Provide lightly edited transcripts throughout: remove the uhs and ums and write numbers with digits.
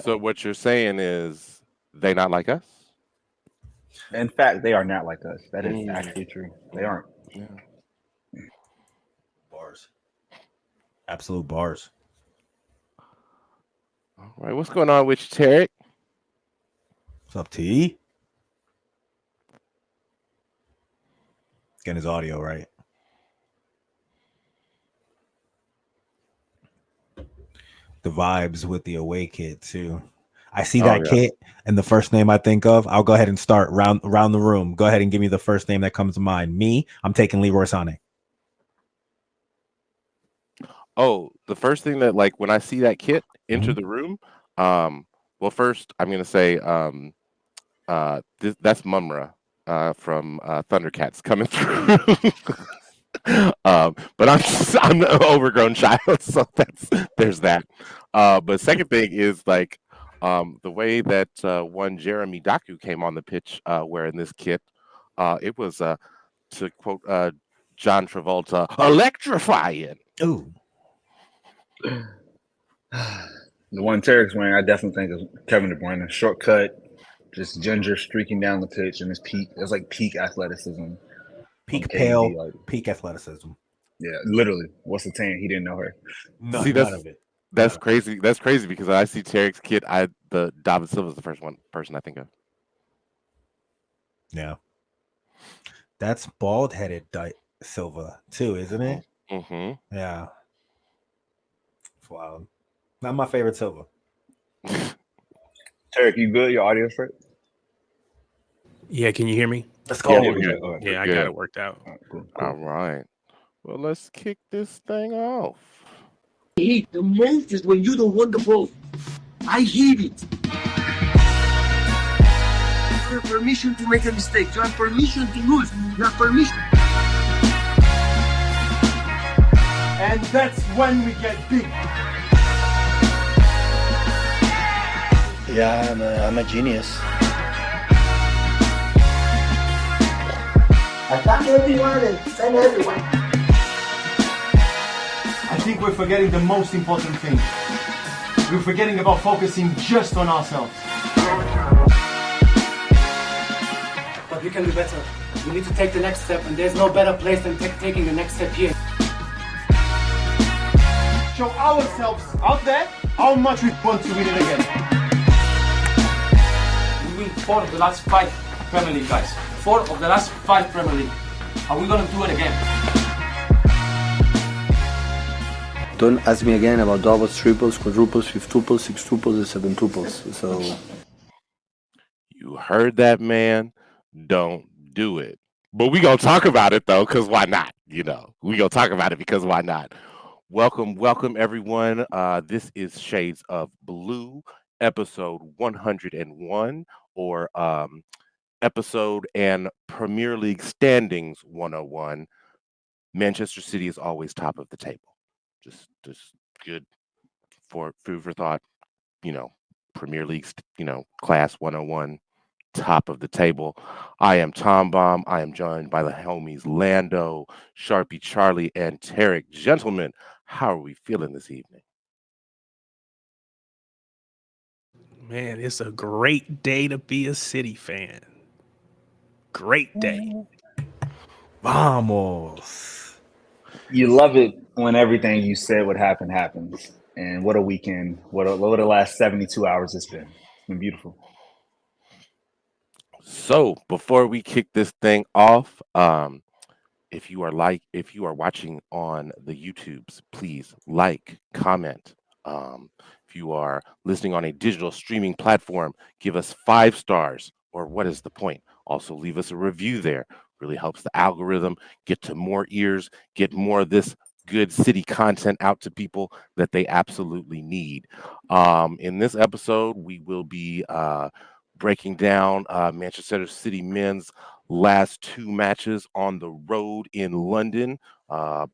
So what you're saying is they not like us? In fact, they are not like us. That is Mm, actually true. They mm, aren't. yeah. Bars. Absolute bars. All right. What's going on with you, Tarik? What's up, T? Getting his audio right. The vibes with the away kid too. I see Oh that yeah. kid, and the first name I think of, I'll go ahead and start round the room. Go ahead and give me the first name that comes to mind. Me, I'm taking Leroy Sané. Oh, the first thing that like when I see that kit enter Mhm. the room, um, well, first I'm gonna say that's Mumra from Thundercats coming through. But I'm an overgrown child, so there's that. But second thing is like the way that one Jeremy Daku came on the pitch wearing this kit. It was to quote John Travolta, electrifying. Ooh, The one Tarek's wearing, I definitely think is Kevin De Bruyne. Shortcut, just ginger streaking down the pitch, and his peak. It's like peak athleticism from peak KD. pale, Like, peak athleticism. yeah, literally. What's the tan? He didn't know her. See, None of it. that's None of it. crazy. That's crazy because I see Tarek's kid. The David Silva's the first one person I think of. Yeah, that's bald headed Silva too, isn't Hmm. it? Hmm. Yeah, it's wild. Not my favorite Silva. Tarek, you good? Your audio straight? Yeah, can you hear me? Let's Yeah, Yeah, go. we're we good. good. All right. We're Yeah, I got good. it worked out. All right, cool, All cool. right. Well, let's kick this thing off. Hate the most is when you don't want the ball. I hate it. You have permission to make a mistake. You have permission to lose. You have permission. And that's when we get big. Yeah, I'm a genius. Attack everyone and send everyone. I think we're forgetting the most important thing. We're forgetting about focusing just on ourselves. But we can do better. We need to take the next step, and there's no better place than taking the next step here. Show ourselves out there how much we want to win it again. We win 4 of the last 5 Premier League, guys. 4 of the last 5 Premier League. Are we gonna do it again? Don't ask me again about doubles, triples, quadruples, fifthuples, sextuples, and seventuples. So You heard that, man? Don't do it. But we gonna talk about it though, because why not? We gonna talk about it because why not? Welcome everyone. This is Shades of Blue, episode 101, or episode and Premier League standings 101. Manchester City is always top of the table. Just good for food for thought. You know, Premier League, class 101, top of the table. I am Thom Bomb. I am joined by the homies Lando, Sharpie Charlie, and Tarik. Gentlemen, how are we feeling this evening? Man, it's a great day to be a City fan. Great day. Vamos. You love it when everything you said would happen happens. And what a weekend! What the last 72 hours it's been. It's been beautiful. So before we kick this thing off, if you are watching on the YouTubes, please like, comment. If you are listening on a digital streaming platform, give us 5 stars, or what is the point? Also leave us a review there. Really helps the algorithm get to more ears, get more of this good city content out to people that they absolutely need. In this episode, we will be breaking down Manchester City men's last 2 matches on the road in London, on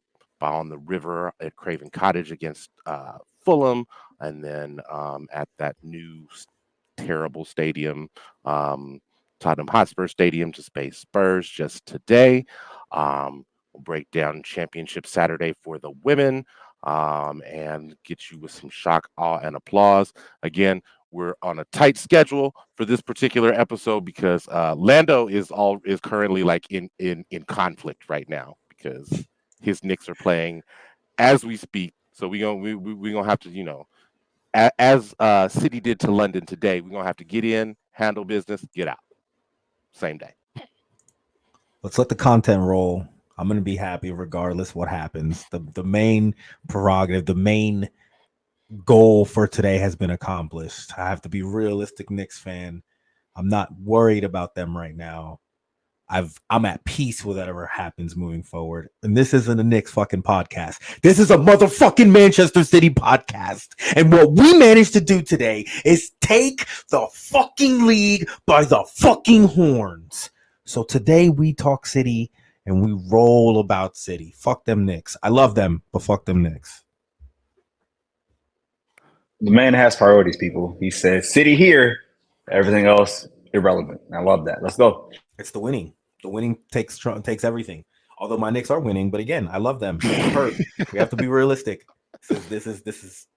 the river at Craven Cottage against Fulham, and then at that new terrible stadium, Tottenham Hotspur Stadium, to space Spurs just today. We'll break down Championship Saturday for the women, and get you with some shock, awe, and applause. Again, we're on a tight schedule for this particular episode because Lando is currently like in conflict right now because his Knicks are playing as we speak. So we gonna have to, you know, as City did to London today, we're gonna have to get in, handle business, get out, same day. Let's let the content roll. I'm gonna be happy regardless what happens. The main prerogative, the main goal for today has been accomplished. I have to be realistic Knicks fan. I'm not worried about them right now. I'm at peace with whatever happens moving forward. And this isn't a Knicks fucking podcast. This is a motherfucking Manchester City podcast. And what we managed to do today is take the fucking league by the fucking horns. So today we talk City and we roll about City. Fuck them Knicks. I love them, but fuck them Knicks. The man has priorities, people. He says, City here, everything else irrelevant. I love that. Let's go. It's the winning. The winning takes everything. Although my Knicks are winning, but again, I love them. Hurt. We have to be realistic. This is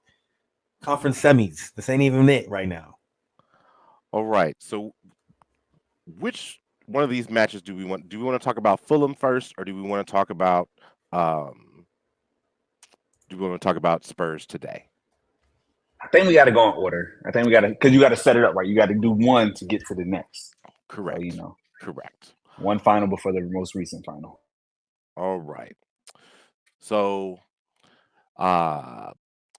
conference semis. This ain't even it right now. All right. So, which one of these matches do we want? Do we want to talk about Fulham first, or do we want to talk about Spurs today? I think we got to go in order. I think we got to, because you got to set it up right. You got to do one to get to the next. Correct. So, you know, correct. One final before the most recent final. All right. So,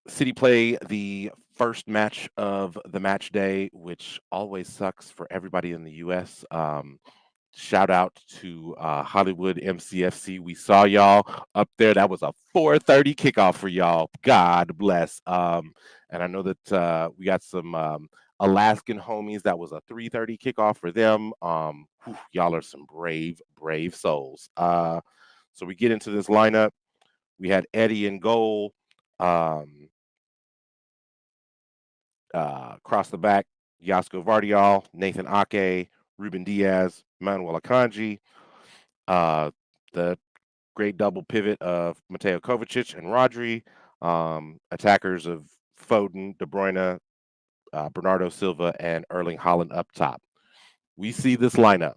City play the first match of the match day, which always sucks for everybody in the U.S. Shout out to Hollywood MCFC. We saw y'all up there. That was a 4:30 kickoff for y'all. God bless. And I know that we got some Alaskan homies. That was a 3:30 kickoff for them. Y'all are some brave souls. So we get into this lineup. We had Eddie in goal. Across the back, Yasko Vardial, Nathan Ake, Ruben Diaz, Manuel Akanji. The great double pivot of Mateo Kovacic and Rodri. Attackers of Foden, De Bruyne, Bernardo Silva, and Erling Haaland up top. We see this lineup.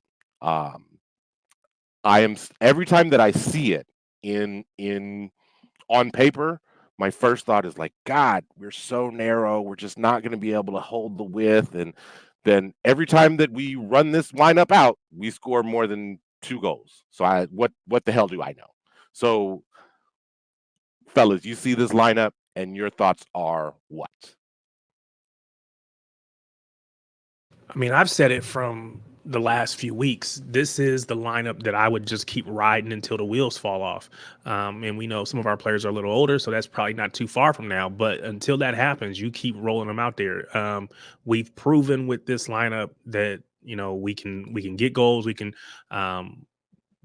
Every time that I see it in on paper, my first thought is like, God, we're so narrow. We're just not going to be able to hold the width. And then every time that we run this lineup out, we score more than 2 goals. So what the hell do I know? So, fellas, you see this lineup, and your thoughts are what? I mean, I've said it from the last few weeks. This is the lineup that I would just keep riding until the wheels fall off. And we know some of our players are a little older, so that's probably not too far from now. But until that happens, you keep rolling them out there. We've proven with this lineup that, you know, we can get goals. We can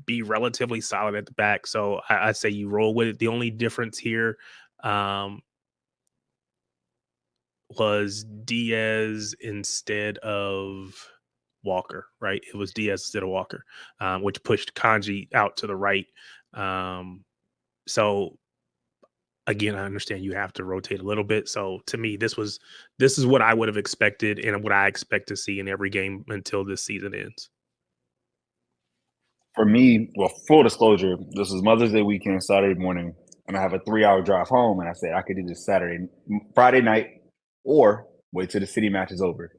be relatively solid at the back. So I'd say you roll with it. The only difference here was Diaz instead of Walker, right? It was Diaz instead of Walker, which pushed Kanji out to the right. So again, I understand you have to rotate a little bit. So to me, this is what I would have expected and what I expect to see in every game until this season ends. For me, well, full disclosure, this was Mother's Day weekend, Saturday morning, and I have a 3-hour drive home, and I said I could do this Friday night, or wait till the City match is over.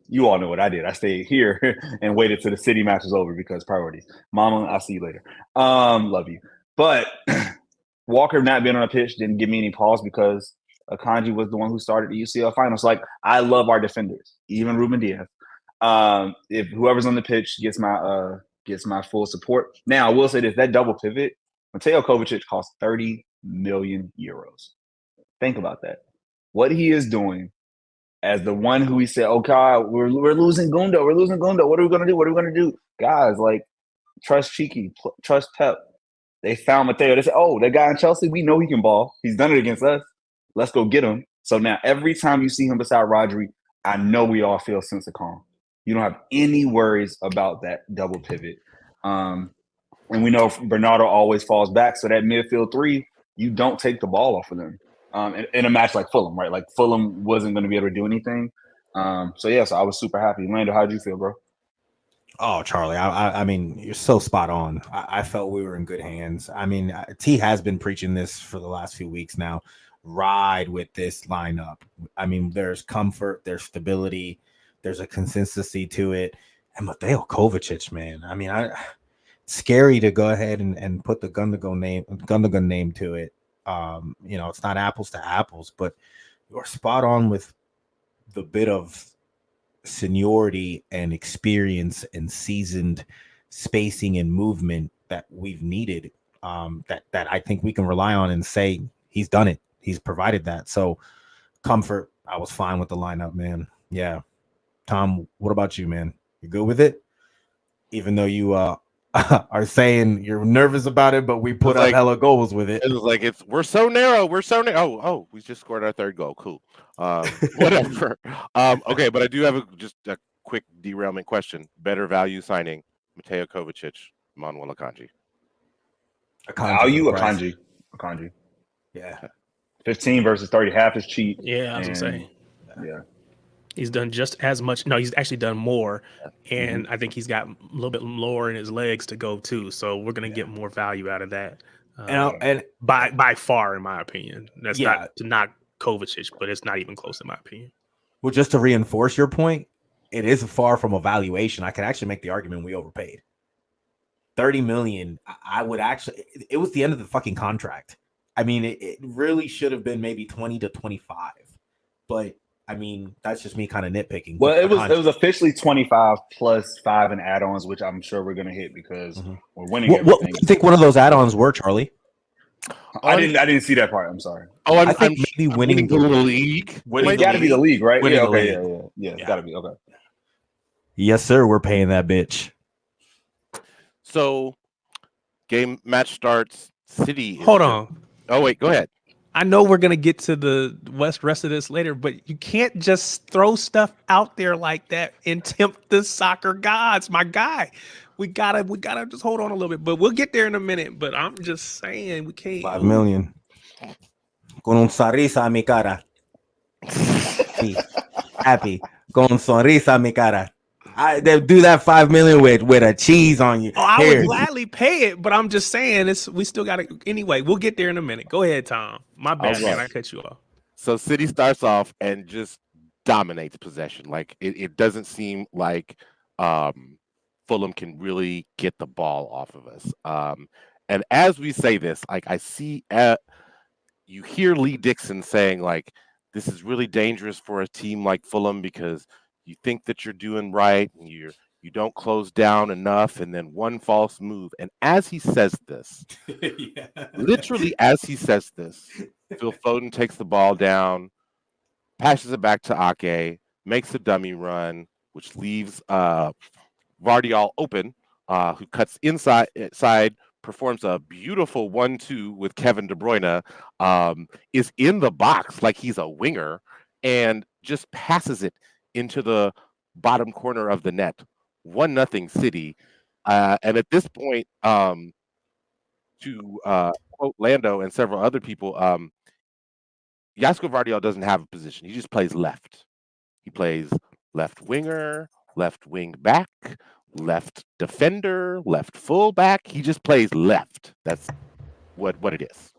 You all know what I did. I stayed here and waited till the City match is over because priorities. Mama, I'll see you later. Love you. But Walker not being on the pitch didn't give me any pause because Akanji was the one who started the UCL finals. Like, I love our defenders, even Ruben Diaz. If whoever's on the pitch gets my full support. Now, I will say this, that double pivot, Mateo Kovacic cost 30 million euros. Think about that. What he is doing as the one who he said, oh, God, we're losing Gundo. What are we going to do? Guys, like, trust Cheeky, trust Pep. They found Mateo. They said, oh, that guy in Chelsea, we know he can ball. He's done it against us. Let's go get him. So now every time you see him beside Rodri, I know we all feel a sense of calm. You don't have any worries about that double pivot. And we know Bernardo always falls back. So that midfield 3, you don't take the ball off of them. In a match like Fulham, right? Like Fulham wasn't going to be able to do anything. So I was super happy. Lando, how'd you feel, bro? Oh, Charlie, I mean, you're so spot on. I felt we were in good hands. I mean, T has been preaching this for the last few weeks now. Ride with this lineup. I mean, there's comfort, there's stability, there's a consistency to it. And Mateo Kovacic, man. I mean, scary to go ahead and put the gun to gun name to it. It's not apples to apples, but you're spot on with the bit of seniority and experience and seasoned spacing and movement that we've needed. That I think we can rely on and say he's done it. He's provided that. So comfort, I was fine with the lineup, man. Yeah. Tom, what about you, man? You good with it? Even though you are saying you're nervous about it, but we put up hella goals with it. It was like we're so narrow. Oh, we just scored our third goal. Cool. Whatever. Okay, but I do have just a quick derailment question. Better value signing: Mateo Kovacic, Manuel Akanji. Akanji. Yeah. 15 versus 30, half is cheap. Yeah, I was gonna say. Yeah. He's done just as much. No, he's actually done more. And I think he's got a little bit lower in his legs to go too. So we're going to get more value out of that. And by far, in my opinion. That's not to knock Kovacic, but it's not even close in my opinion. Well, just to reinforce your point, it is far from a valuation. I could actually make the argument we overpaid. 30 million, I would actually, it was the end of the fucking contract. I mean, it really should have been maybe 20 to 25. But I mean, that's just me kind of nitpicking. Well, it was officially 25 plus 5 in add-ons, which I'm sure we're going to hit because we're winning. What do you think one of those addons were, Charlie? I didn't see that part. I'm sorry. Oh, I think maybe winning the league. It's got to be the league, right? Winning Yeah, the okay, league. yeah. It's got to be okay. Yes, sir. We're paying that bitch. So, match starts. City. Hold on. Oh wait, go ahead. I know we're gonna get to the rest of this later, but you can't just throw stuff out there like that and tempt the soccer gods, my guy. We gotta just hold on a little bit, but we'll get there in a minute. But I'm just saying we can't. 5 million. Con un sonrisa a mi cara. Sí. Happy. Con un sonrisa a mi cara. They do that 5 million with a cheese on you. Oh, I would gladly pay it, but I'm just saying we still got to. Anyway, we'll get there in a minute. Go ahead, Tom. My bad, man. I cut you off. So City starts off and just dominates possession. Like it doesn't seem like Fulham can really get the ball off of us. And as we say this, like I see, you hear Lee Dixon saying like, this is really dangerous for a team like Fulham because you think that you're doing right and you don't close down enough, and then one false move. And as he says this, literally as he says this, Phil Foden takes the ball down, passes it back to Ake, makes a dummy run, which leaves Vardiol open, who cuts inside, performs a beautiful 1-2 with Kevin De Bruyne, is in the box like he's a winger, and just passes it into the bottom corner of the net. 1-0 City. And at this point, to quote Lando and several other people, Josko Vardiol doesn't have a position. He just plays left. He plays left winger, left wing back, left defender, left fullback. He just plays left. That's what it is.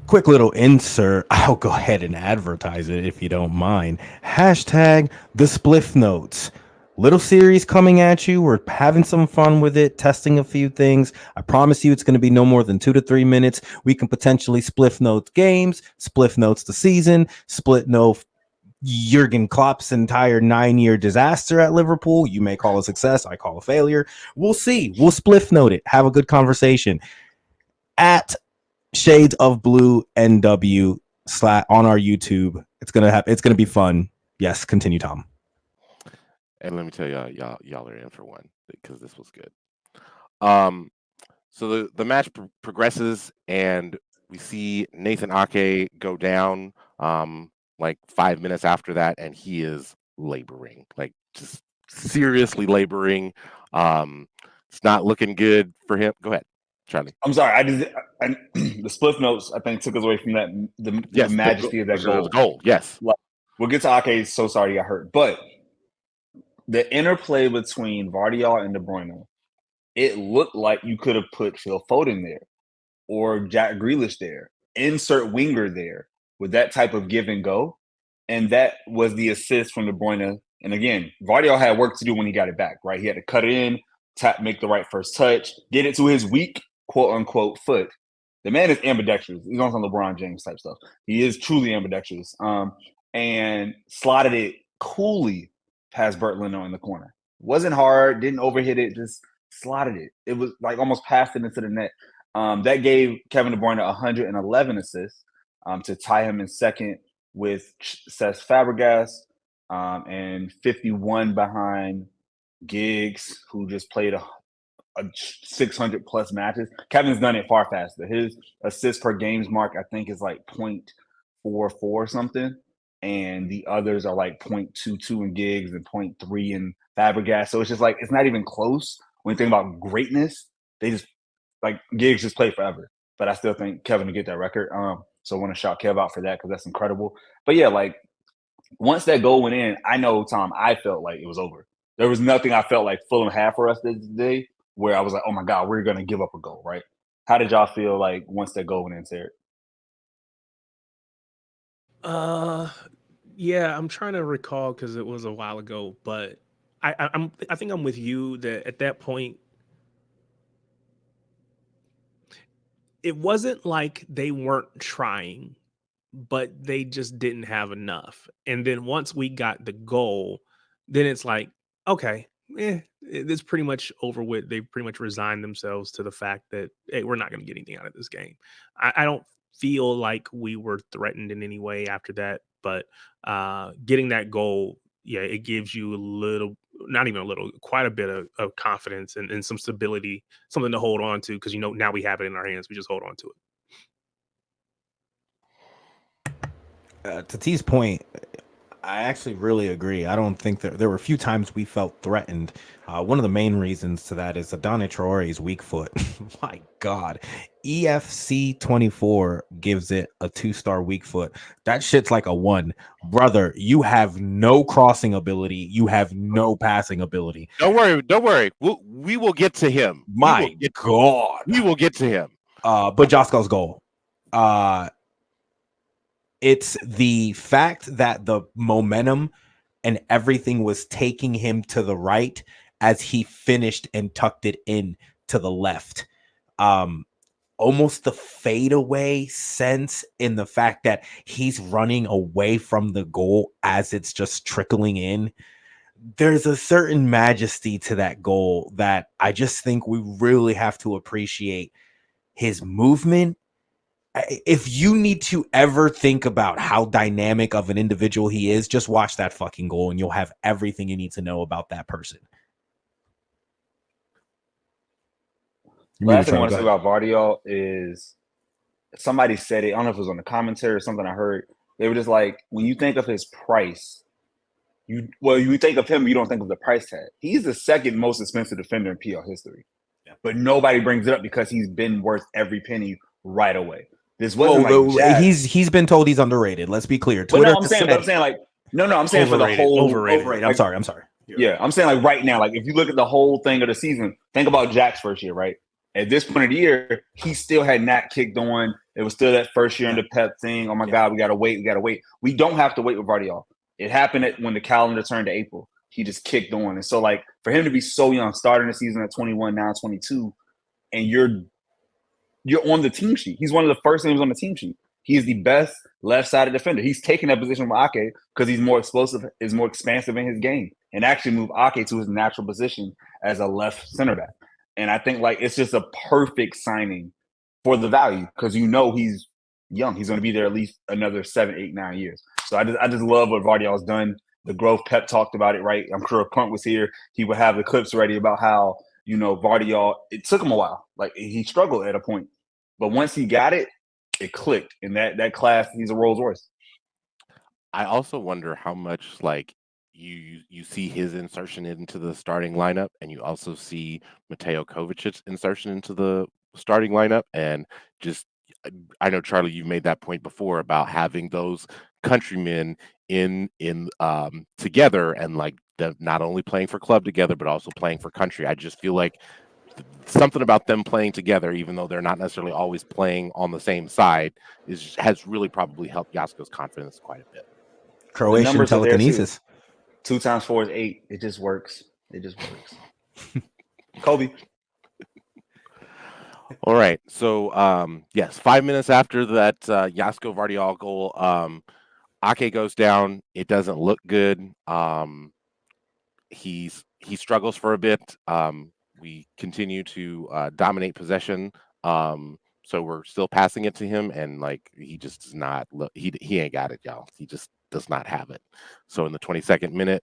Quick little insert. I'll go ahead and advertise it if you don't mind. Hashtag the Spliff Notes. Little series coming at you. We're having some fun with it, testing a few things. I promise you it's going to be no more than 2 to 3 minutes. We can potentially Spliff Notes games, Spliff Notes the season, split note Jurgen Klopp's entire 9-year disaster at Liverpool. You may call a success. I call a failure. We'll see. We'll Spliff Note it. Have a good conversation. At Shades of Blue NW on our YouTube. It's gonna be fun. Yes, continue, Tom. And let me tell y'all are in for one because this was good. So the match progresses, and we see Nathan Ake go down like 5 minutes after that, and he is laboring, like just seriously laboring. It's not looking good for him. Go ahead, Charlie. I'm sorry. The Spliff Notes, I think, took us away from that the majesty of that goal. The goal, yes. we'll get to Ake. So sorry he got hurt, but the interplay between Vardiol and De Bruyne, it looked like you could have put Phil Foden there or Jack Grealish there, insert winger there with that type of give and go. And that was the assist from De Bruyne. And again, Vardiol had work to do when he got it back, right? He had to cut it in, make the right first touch, get it to his weak, quote unquote, foot. The man is ambidextrous. He's on some LeBron James type stuff. He is truly ambidextrous. And slotted it coolly past Bert Leno in the corner. Wasn't hard, didn't overhit it, just slotted it. It was like almost passed it into the net. That gave Kevin De Bruyne 111 assists to tie him in second with Cesc Fabregas and 51 behind Giggs, who just played a 600 plus matches. Kevin's done it far faster. His assist per games mark, I think, is like 0.44 something. And the others are like 0.22 in Giggs and 0.3 in Fabregas. So it's just like, it's not even close. When you think about greatness, they just, like, Giggs just played forever. But I still think Kevin will get that record. So I want to shout Kev out for that because that's incredible. But yeah, like, once that goal went in, I know, Tom, I felt like it was over. There was nothing I felt like Fulham had for us this day where I was like, oh my God, we're going to give up a goal, right? How did y'all feel like once that goal went in, Tarik? Yeah, I'm trying to recall because it was a while ago, but I think I'm with you that at that point, it wasn't like they weren't trying, but they just didn't have enough. And then once we got the goal, then it's like, okay, it's pretty much over with. They pretty much resigned themselves to the fact that, hey, we're not going to get anything out of this game. I don't feel like we were threatened in any way after that, but getting that goal, yeah, it gives you a little, not even a little, quite a bit of confidence and some stability, something to hold on to, because, you know, now we have it in our hands. We just hold on to it. To T's point, I actually really agree. I don't think there were a few times we felt threatened. One of the main reasons to that is Adana Traore's weak foot. My God. EFC 24 gives it a 2-star weak foot. That shit's like a 1. Brother, you have no crossing ability. You have no passing ability. Don't worry. We will get to him. My God. We will get to him. But Josko's goal. It's the fact that the momentum and everything was taking him to the right as he finished and tucked it in to the left. Almost the fadeaway sense in the fact that he's running away from the goal as it's just trickling in. There's a certain majesty to that goal that I just think we really have to appreciate his movement. If you need to ever think about how dynamic of an individual he is, just watch that fucking goal and you'll have everything you need to know about that person. Last thing I want to say about Vardiol is somebody said it. I don't know if it was on the commentary or something I heard. They were just like, when you think of his price, you think of him, you don't think of the price tag. He's the second most expensive defender in PL history. Yeah. But nobody brings it up because he's been worth every penny right away. This wasn't he's been told he's underrated. Let's be clear. Twitter I'm saying for the whole overrated. Like, I'm sorry. Yeah, I'm saying like right now, like if you look at the whole thing of the season, think about Jack's first year, right? At this point of the year, he still had not kicked on. It was still that first year in the Pep thing. Oh my God, we gotta wait. We don't have to wait with Vardiol. It happened when the calendar turned to April. He just kicked on. And so like for him to be so young, starting the season at 21, now 22, and you're on the team sheet. He's one of the first names on the team sheet. He's the best left-sided defender. He's taking that position with Ake because he's more explosive, is more expansive in his game, and actually move Ake to his natural position as a left center back. And I think like it's just a perfect signing for the value because you know he's young. He's going to be there at least another 7, 8, 9 years. So I just love what Vardiol's done. The growth, Pep talked about it, right? I'm sure if Punt was here, he would have the clips ready about how, you know, Vardiol, it took him a while. Like he struggled at a point. But once he got it, it clicked. And that class, he's a Rolls Royce. I also wonder how much like you see his insertion into the starting lineup, and you also see Mateo Kovacic's insertion into the starting lineup. And just, I know, Charlie, you've made that point before about having those countrymen in together, and like them not only playing for club together but also playing for country. I just feel like something about them playing together, even though they're not necessarily always playing on the same side, has really probably helped Yasko's confidence quite a bit. The Croatian numbers are there too. telekinesis. 2 times 4 is 8. It just works. It just works. Kobe. All right. So yes, 5 minutes after that Yasko Vardiol goal, Ake goes down. It doesn't look good. He struggles for a bit. We continue to dominate possession. So we're still passing it to him, and like he just does not look. He ain't got it, y'all. He just does not have it. So in the 22nd minute,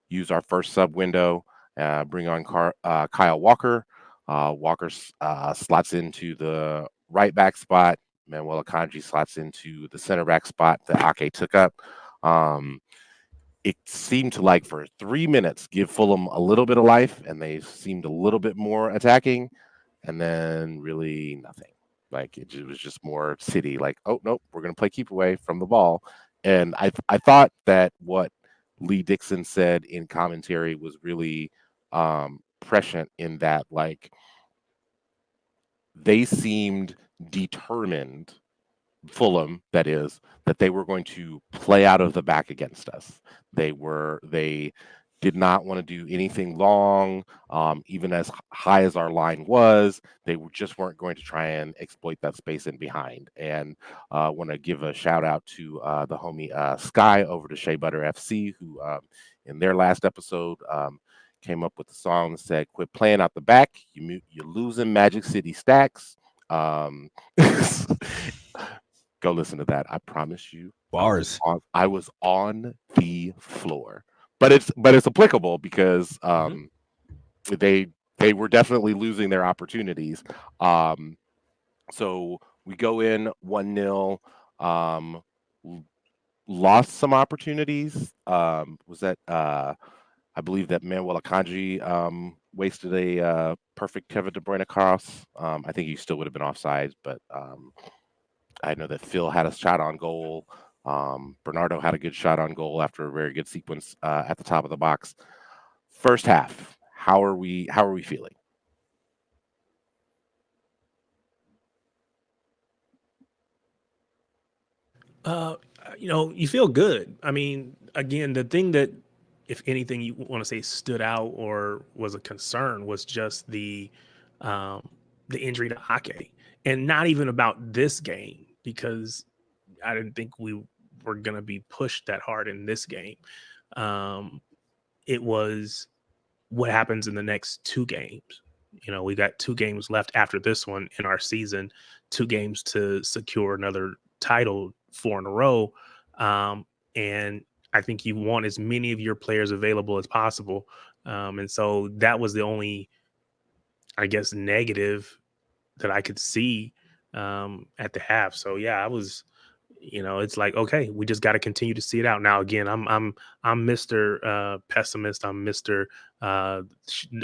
use our first sub window. Bring on Kyle Walker. Walker slots into the right back spot. Manuel Akanji slots into the center back spot that Ake took up. It seemed to, like, for 3 minutes give Fulham a little bit of life, and they seemed a little bit more attacking, and then really nothing. Like it was just more City. Like, oh nope, we're gonna play keep away from the ball. And I thought that what Lee Dixon said in commentary was really prescient in that, like, they seemed determined, Fulham, that is, that they were going to play out of the back against us. They did not want to do anything long, even as high as our line was. They just weren't going to try and exploit that space in behind. And I want to give a shout out to the homie Sky over to Shea Butter FC, who in their last episode came up with the song that said, "Quit playing out the back. You're losing Magic City stacks." Go listen to that. I promise you. Bars. I was on the floor, but it's applicable because they were definitely losing their opportunities. So we go in 1-0. Lost some opportunities. Was that I believe that Manuel Akanji wasted a perfect Kevin De Bruyne cross. I think he still would have been offside, but I know that Phil had a shot on goal. Bernardo had a good shot on goal after a very good sequence at the top of the box. First half, how are we feeling? You feel good. I mean, again, the thing that, if anything, you want to say stood out or was a concern was just the injury to Ake, and not even about this game, because I didn't think we were going to be pushed that hard in this game. It was what happens in the next 2 games. We got 2 games left after this one in our season, 2 games to secure another title, 4 in a row. And I think you want as many of your players available as possible. And so that was the only, I guess, negative that I could see at the half. So yeah, I was, it's like, okay, we just got to continue to see it out. Now, again, I'm Mr. Pessimist. I'm Mr.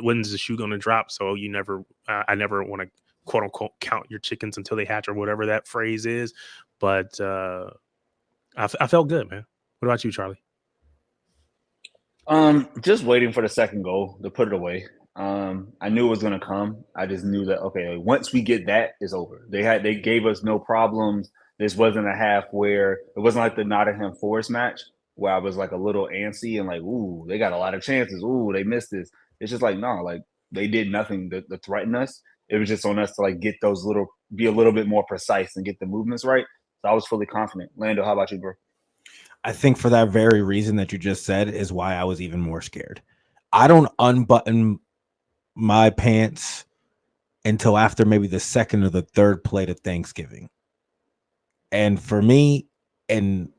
When's the shoe going to drop? So I never want to, quote unquote, count your chickens until they hatch, or whatever that phrase is. But I felt good, man. What about you, Charlie? Just waiting for the second goal to put it away. I knew it was going to come. I just knew that, okay, once we get that, it's over. They gave us no problems. This wasn't a half where it wasn't like the Nottingham Forest match where I was like a little antsy and like, ooh, they got a lot of chances. Ooh, they missed this. It's just like, no, like they did nothing to threaten us. It was just on us to like get those be a little bit more precise and get the movements right. So I was fully confident. Lando, how about you, bro? I think for that very reason that you just said is why I was even more scared. I don't unbutton my pants until after maybe the second or the third plate of Thanksgiving. And for me, in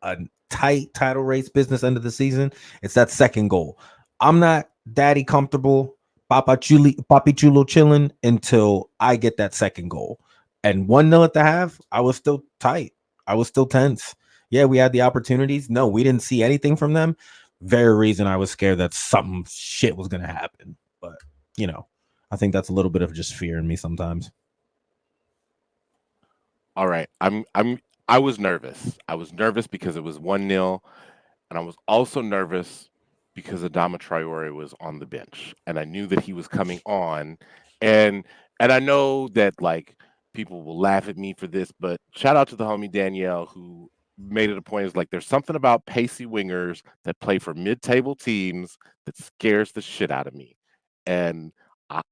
a tight title race business end of the season, it's that second goal. I'm not daddy comfortable, papi chulo chilling until I get that second goal. And 1-0 at the half, I was still tight. I was still tense. Yeah, we had the opportunities. No, we didn't see anything from them. Very reason I was scared that some shit was going to happen. But, I think that's a little bit of just fear in me sometimes. All right. I'm I was nervous. I was nervous because it was 1-0, and I was also nervous because Adama Traore was on the bench, and I knew that he was coming on, and I know that like people will laugh at me for this, but shout out to the homie Danielle who made it a point. Is like there's something about pacey wingers that play for mid-table teams that scares the shit out of me, and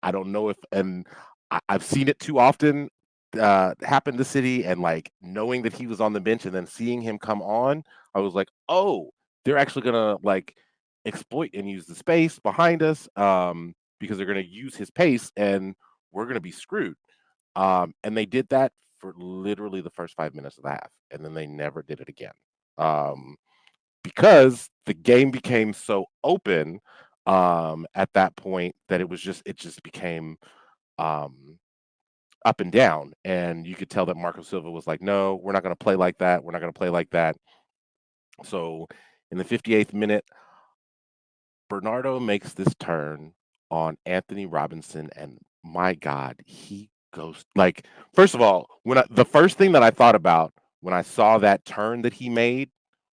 I don't know if and I've seen it too often happen to City, and like knowing that he was on the bench and then seeing him come on, I was like, oh, they're actually gonna like exploit and use the space behind us because they're gonna use his pace and we're gonna be screwed. And they did that for literally the first 5 minutes of the half, and then they never did it again. Um, because the game became so open at that point that it just became um up and down, and you could tell that Marco Silva was like, "No, we're not going to play like that. We're not going to play like that." So, in the 58th minute, Bernardo makes this turn on Anthony Robinson, and my God, he goes like. First of all, the first thing that I thought about when I saw that turn that he made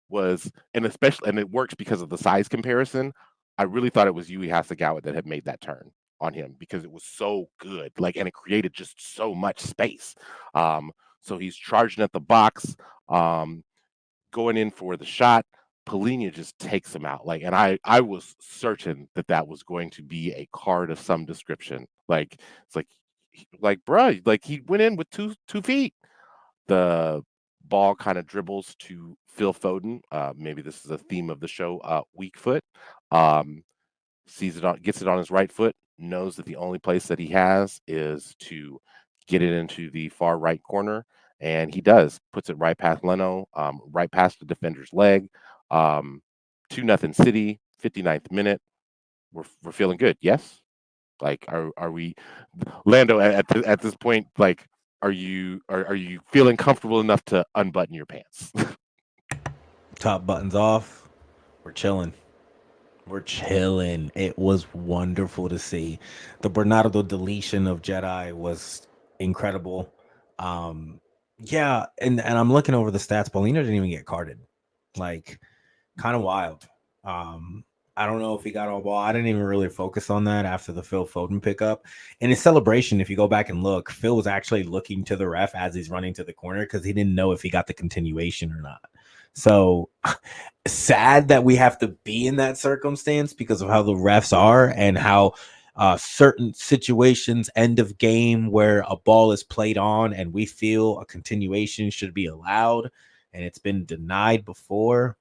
was, and especially, and it works because of the size comparison. I really thought it was Yui Hasegawa that had made that turn on him because it was so good, like, and it created just so much space. Um, so he's charging at the box, um, going in for the shot. Polina just takes him out, like, and I was certain that that was going to be a card of some description. Like it's like bruh, like he went in with two feet. The ball kind of dribbles to Phil Foden. Maybe this is a theme of the show. Weak foot. Um, gets it on his right foot. Knows that the only place that he has is to get it into the far right corner, and he does. Puts it right past Leno, right past the defender's leg. 2-0 City. 59th minute. We're feeling good. Yes. Like, are we, Lando? At this point, like, are you feeling comfortable enough to unbutton your pants? Top buttons off. We're chilling. We're chilling. It was wonderful to see. The Bernardo deletion of Jedi was incredible. Yeah, and I'm looking over the stats. Paulino didn't even get carded. Like, kind of wild. Um, I don't know if he got all ball. I didn't even really focus on that after the Phil Foden pickup. In his celebration, if you go back and look, Phil was actually looking to the ref as he's running to the corner because he didn't know if he got the continuation or not. So sad that we have to be in that circumstance because of how the refs are and how certain situations, end of game, where a ball is played on and we feel a continuation should be allowed and it's been denied before.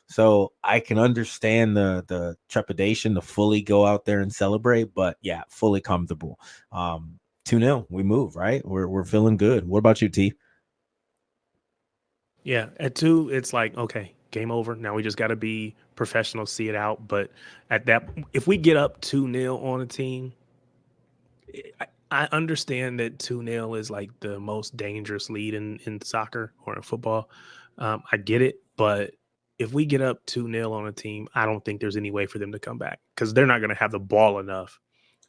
So I can understand the trepidation to fully go out there and celebrate, but yeah, fully comfortable. 2-0, we move, right? We're feeling good. What about you, T? Yeah, at 2, it's like, okay, game over. Now we just got to be professional, see it out. But at that, if we get up 2-0 on a team, I understand that 2-0 is like the most dangerous lead in soccer or in football. I get it, but if we get up 2-0 on a team, I don't think there's any way for them to come back because they're not going to have the ball enough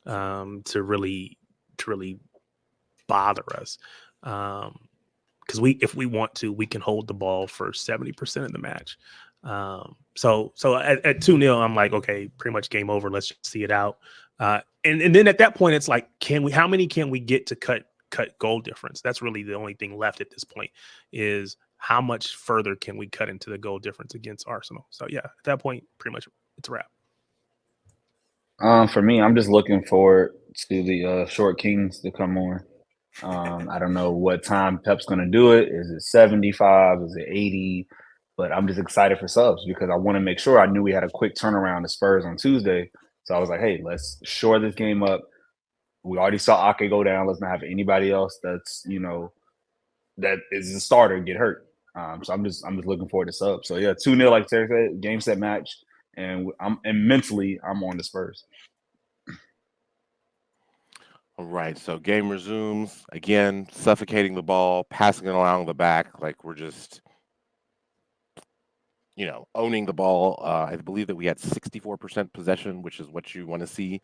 to really bother us. Because if we want to, we can hold the ball for 70% of the match. So at 2-0, I'm like, okay, pretty much game over. Let's just see it out. And then at that point, it's like, how many can we get to cut goal difference? That's really the only thing left at this point is how much further can we cut into the goal difference against Arsenal? So yeah, at that point, pretty much it's a wrap. For me, I'm just looking forward to the short kings to come on. I don't know what time Pep's going to do it. Is it 75? Is it 80? But I'm just excited for subs because I want to make sure. I knew we had a quick turnaround to Spurs on Tuesday. So I was like, hey, let's shore this game up. We already saw Ake go down. Let's not have anybody else that's, that is a starter get hurt. So I'm just looking forward to subs. So yeah, 2-0, like Tarik said, game set match. And mentally I'm on the Spurs. All right, so game resumes again, suffocating the ball, passing it along the back, like we're just, owning the ball. I believe that we had 64% possession, which is what you want to see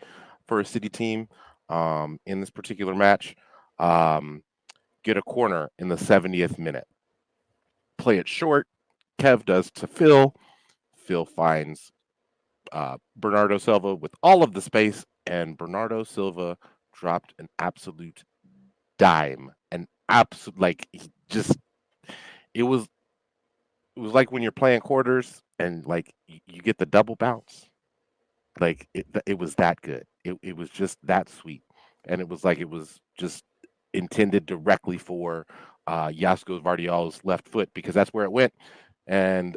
for a City team in this particular match. Get a corner in the 70th minute. play it short. Kev does to Phil. Phil finds Bernardo Silva with all of the space, and Bernardo Silva dropped an absolute dime. An absolute, like, he just, it was like when you're playing quarters and like you get the double bounce. Like it was that good. It was just that sweet, and it was like it was just intended directly for Yasko Vardiol's left foot because that's where it went. And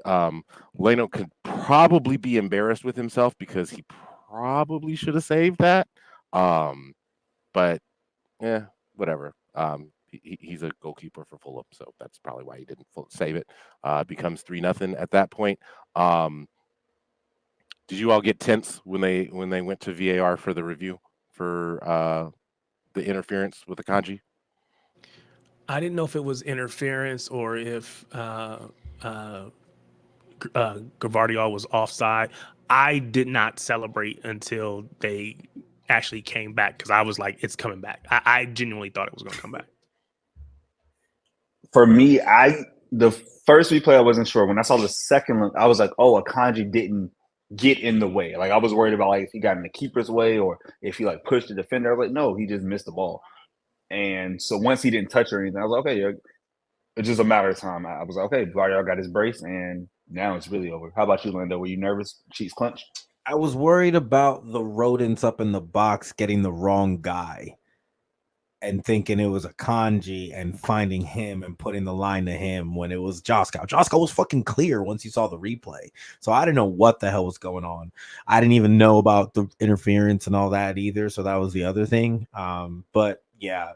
Leno could probably be embarrassed with himself because he probably should have saved that. But yeah, whatever. He's a goalkeeper for Fulham, so that's probably why he didn't save it. Becomes 3-0 at that point. Did you all get tense when they went to VAR for the review for the interference with the kanji? I didn't know if it was interference or if Gavardiol was offside. I did not celebrate until they actually came back because I was like, it's coming back. I genuinely thought it was going to come back. For me, the first replay I wasn't sure. When I saw the second one, I was like, oh, Akanji didn't get in the way. Like I was worried about like if he got in the keeper's way or if he like pushed the defender. I was like, no, he just missed the ball. And so once he didn't touch or anything, I was like, okay, it's just a matter of time. I was like, okay, Guardiola got his brace, and now it's really over. How about you, Lando? Were you nervous? Cheeks clenched? I was worried about the rodents up in the box getting the wrong guy and thinking it was a kanji and finding him and putting the line to him when it was Josko. Josko was fucking clear once you saw the replay. So I didn't know what the hell was going on. I didn't even know about the interference and all that either. So that was the other thing. But yeah,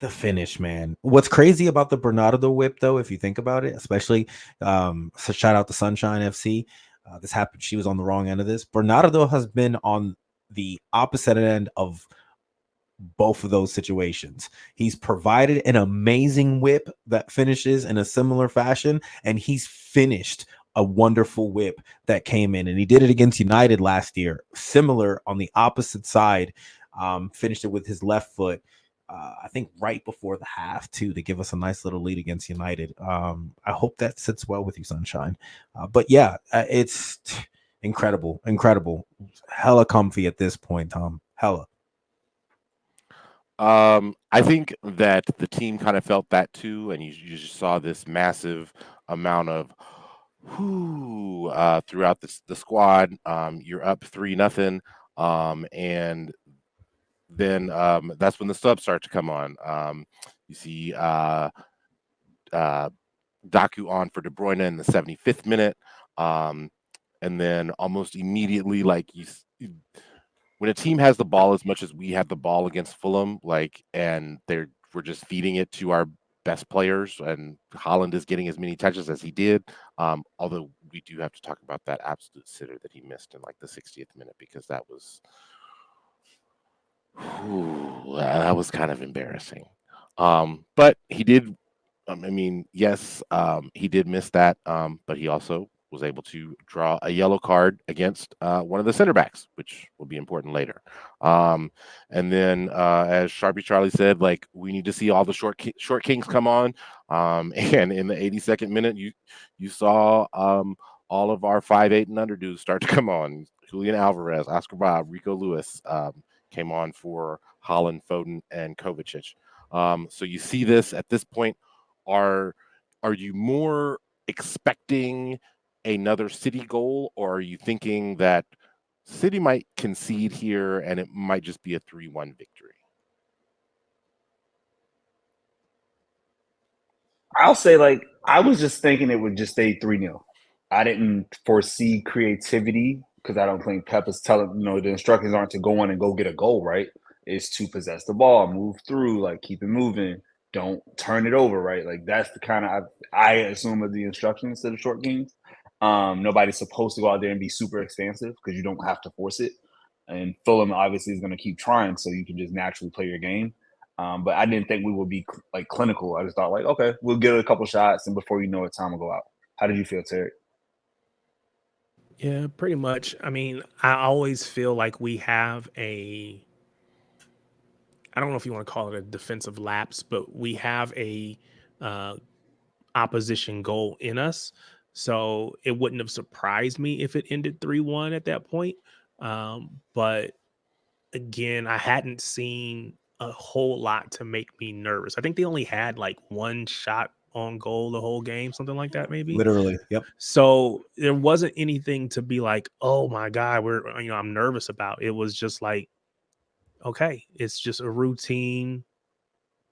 the finish, man. What's crazy about the Bernardo whip, though, if you think about it, especially so shout out to Sunshine FC. This happened. She was on the wrong end of this. Bernardo has been on the opposite end of both of those situations. He's provided an amazing whip that finishes in a similar fashion, and he's finished a wonderful whip that came in, and he did it against United last year, similar on the opposite side. Finished it with his left foot, I think right before the half too, to give us a nice little lead against United. I hope that sits well with you, Sunshine. But yeah, it's incredible, hella comfy at this point, Tom. Hella. I think that the team kind of felt that too, and you just saw this massive amount of throughout the squad. You're up 3-0, and then that's when the subs start to come on. You see Daku on for De Bruyne in the 75th minute, and then almost immediately, like when a team has the ball as much as we have the ball against Fulham, like, and we're just feeding it to our best players, and Haaland is getting as many touches as he did. Although we do have to talk about that absolute sitter that he missed in like the 60th minute because that was kind of embarrassing. But he did. I mean, yes, he did miss that, but he also was able to draw a yellow card against one of the center backs, which will be important later. And then, as Sharpie Charlie said, like we need to see all the short kings come on. And in the 82nd minute, you saw all of our 5'8" and under dudes start to come on. Julian Alvarez, Oscar Bob, Rico Lewis came on for Haaland, Foden, and Kovacic. So you see this at this point. Are you more expecting another City goal, or are you thinking that City might concede here and it might just be a 3-1 victory? I'll say, like, I was just thinking it would just stay 3-0. I didn't foresee creativity because I don't think Pep is telling, the instructions aren't to go on and go get a goal, right? It's to possess the ball, move through, like, keep it moving. Don't turn it over, right? Like, that's the kind of, I assume, of the instructions to the short games. Nobody's supposed to go out there and be super expansive because you don't have to force it. And Fulham obviously is going to keep trying, so you can just naturally play your game. But I didn't think we would be like clinical. I just thought like, okay, we'll get a couple shots, and before you know it, time will go out. How did you feel, Tarik? Yeah, pretty much. I mean, I always feel like we have I don't know if you want to call it a defensive lapse, but we have a opposition goal in us. So it wouldn't have surprised me if it ended 3-1 at that point. But again, I hadn't seen a whole lot to make me nervous. I think they only had like one shot on goal the whole game, something like that, maybe. Literally, yep. So there wasn't anything to be like, oh my God, I'm nervous about. It was just like, okay, it's just a routine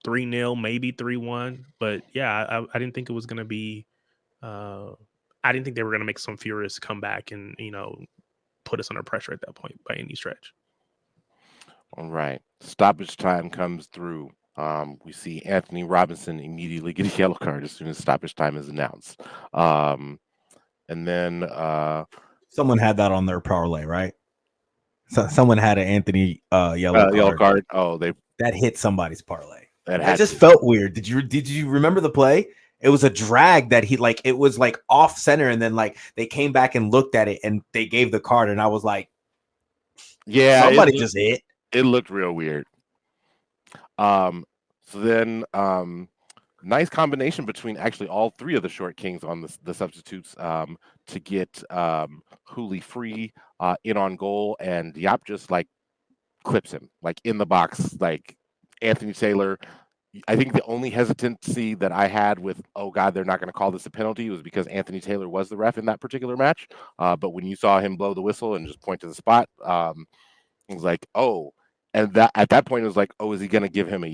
3-0, maybe 3-1. But yeah, I didn't think it was going to be, I didn't think they were going to make some furious comeback and, put us under pressure at that point by any stretch. All right. Stoppage time comes through. We see Anthony Robinson immediately get a yellow card as soon as stoppage time is announced. And then someone had that on their parlay, right? So someone had an Anthony yellow card. Oh, that hit somebody's parlay. That just felt weird. Did you remember the play? It was a drag that it was like off center, and then like they came back and looked at it and they gave the card, and I was like, yeah, somebody just hit. It looked real weird. So then nice combination between actually all three of the short kings on the substitutes to get Hooley free in on goal, and Diop just like clips him like in the box. Like Anthony Taylor, I think the only hesitancy that I had with, oh God, they're not going to call this a penalty, was because Anthony Taylor was the ref in that particular match. But when you saw him blow the whistle and just point to the spot, it was like, oh. And that at that point it was like, oh, is he going to give him the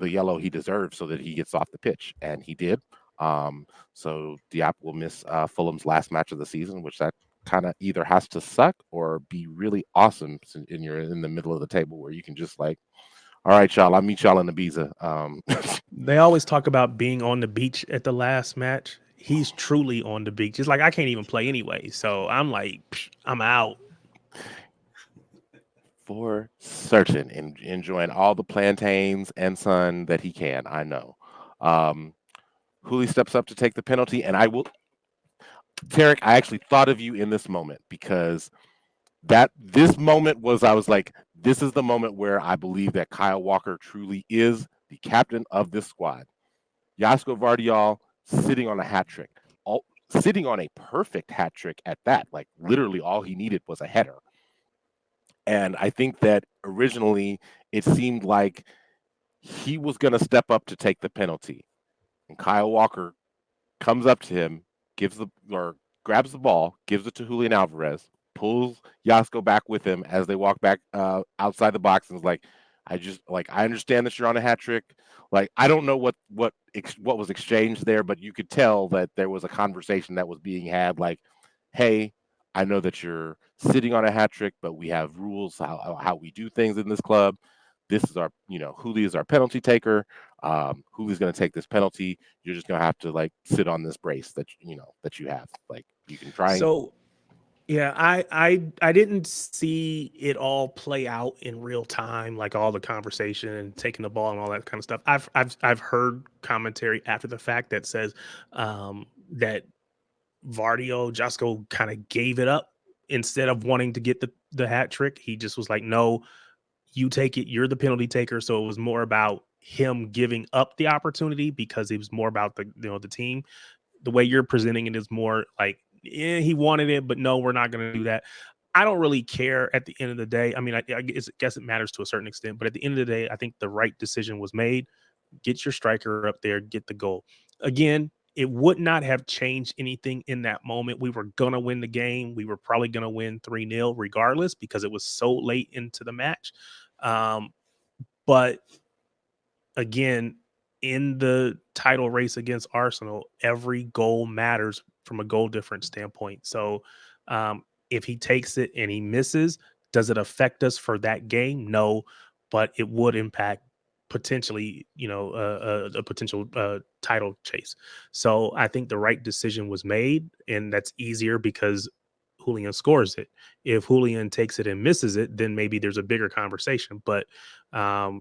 yellow he deserves so that he gets off the pitch? And he did. So Diop will miss Fulham's last match of the season, which that kind of either has to suck or be really awesome. And you're in the middle of the table where you can just like, all right, y'all, I'll meet y'all in Ibiza. They always talk about being on the beach at the last match. He's truly on the beach. It's like, I can't even play anyway. So I'm like, I'm out. For certain, enjoying all the plantains and sun that he can. I know. Hooley steps up to take the penalty, and I will. Tarik, I actually thought of you in this moment because this moment was, I was like, this is the moment where I believe that Kyle Walker truly is the captain of this squad. Josko Vardiol sitting on a hat trick, sitting on a perfect hat trick at that. Like literally, all he needed was a header. And I think that originally it seemed like he was going to step up to take the penalty. And Kyle Walker comes up to him, grabs the ball, gives it to Julian Alvarez, pulls Josko back with him as they walk back outside the box, and is like, I understand that you're on a hat trick. Like, I don't know what was exchanged there, but you could tell that there was a conversation that was being had. Like, hey, I know that you're sitting on a hat trick, but we have rules how we do things in this club. This is our, Hooley is our penalty taker. Hooley's going to take this penalty. You're just going to have to like sit on this brace that you have. Like you can try. So, yeah, I didn't see it all play out in real time, like all the conversation and taking the ball and all that kind of stuff. I've heard commentary after the fact that says that Josko kind of gave it up instead of wanting to get the hat trick. He just was like, no, you take it. You're the penalty taker. So it was more about him giving up the opportunity because it was more about the team. The way you're presenting it is more like, he wanted it, but no, we're not going to do that. I don't really care at the end of the day. I mean, I guess it matters to a certain extent, but at the end of the day, I think the right decision was made. Get your striker up there, get the goal. Again, it would not have changed anything in that moment. We were going to win the game. We were probably going to win 3-0 regardless because it was so late into the match. But again, in the title race against Arsenal, every goal matters from a goal difference standpoint. So if he takes it and he misses, does it affect us for that game? No, but it would impact potentially, a potential title chase. So I think the right decision was made, and that's easier because Julian scores it. If Julian takes it and misses it, then maybe there's a bigger conversation. But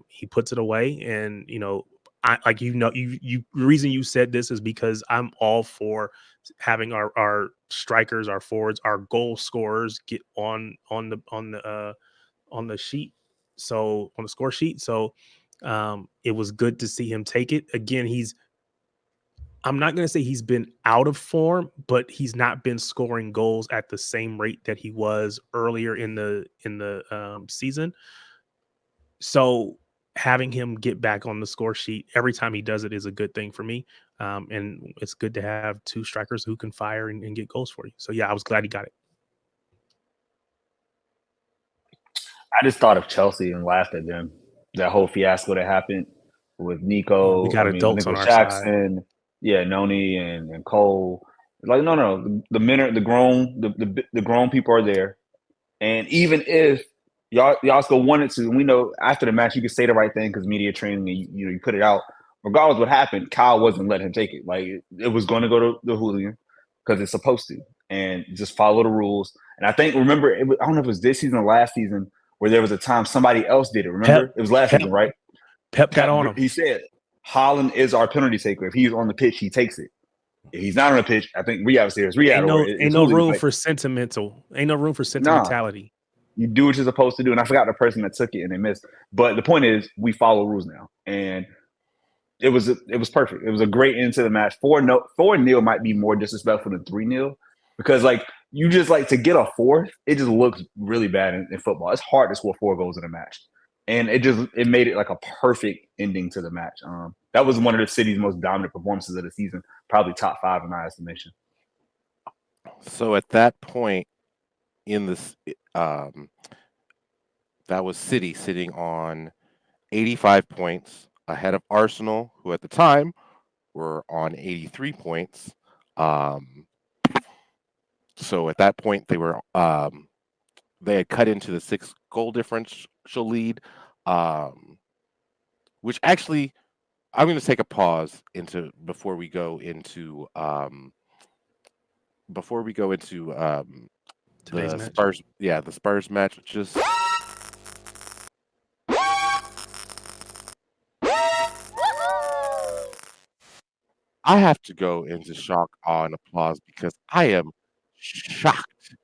he puts it away, and the reason you said this is because I'm all for having our strikers, our forwards, our goal scorers get on the sheet. So on the score sheet. So it was good to see him take it. Again, I'm not going to say he's been out of form, but he's not been scoring goals at the same rate that he was earlier in the season. So having him get back on the score sheet every time he does it is a good thing for me. And it's good to have two strikers who can fire and get goals for you. So yeah, I was glad he got it. I just thought of Chelsea and laughed at them. That whole fiasco that happened with Nico. We got adults on our side. Yeah, Noni and Cole. Like, no. The men are the grown people are there. And even if y'all still wanted to, we know after the match you can say the right thing because media training and you put it out. Regardless of what happened, Kyle wasn't letting him take it. Like it was going to go to the hooligan because it's supposed to, and just follow the rules. And I think remember, I don't know if it was this season or last season where there was a time somebody else did it. Remember, it was last season, right? Pep got on him. He said Holland is our penalty taker. If he's on the pitch, he takes it. If he's not on the pitch, I think rehab serious rehab. Ain't no room for sentimental. Ain't no room for sentimentality. You do what you're supposed to do. And I forgot the person that took it and they missed. But the point is, we follow rules now. And it was perfect. It was a great end to the match. 4-0 might be more disrespectful than 3-0 because, like, you just like to get a fourth, it just looks really bad in football. It's hard to score 4 goals in a match. And it made it like a perfect ending to the match. That was one of the City's most dominant performances of the season, probably top 5 in my estimation. So at that point in this, that was City sitting on 85 points ahead of Arsenal, who at the time were on 83 points. So at that point, they were they had cut into the 6-goal differential lead, which actually I'm going to take a pause before we go into the Spurs. Yeah, the Spurs match. Just I have to go into shock, awe, and applause because I am shocked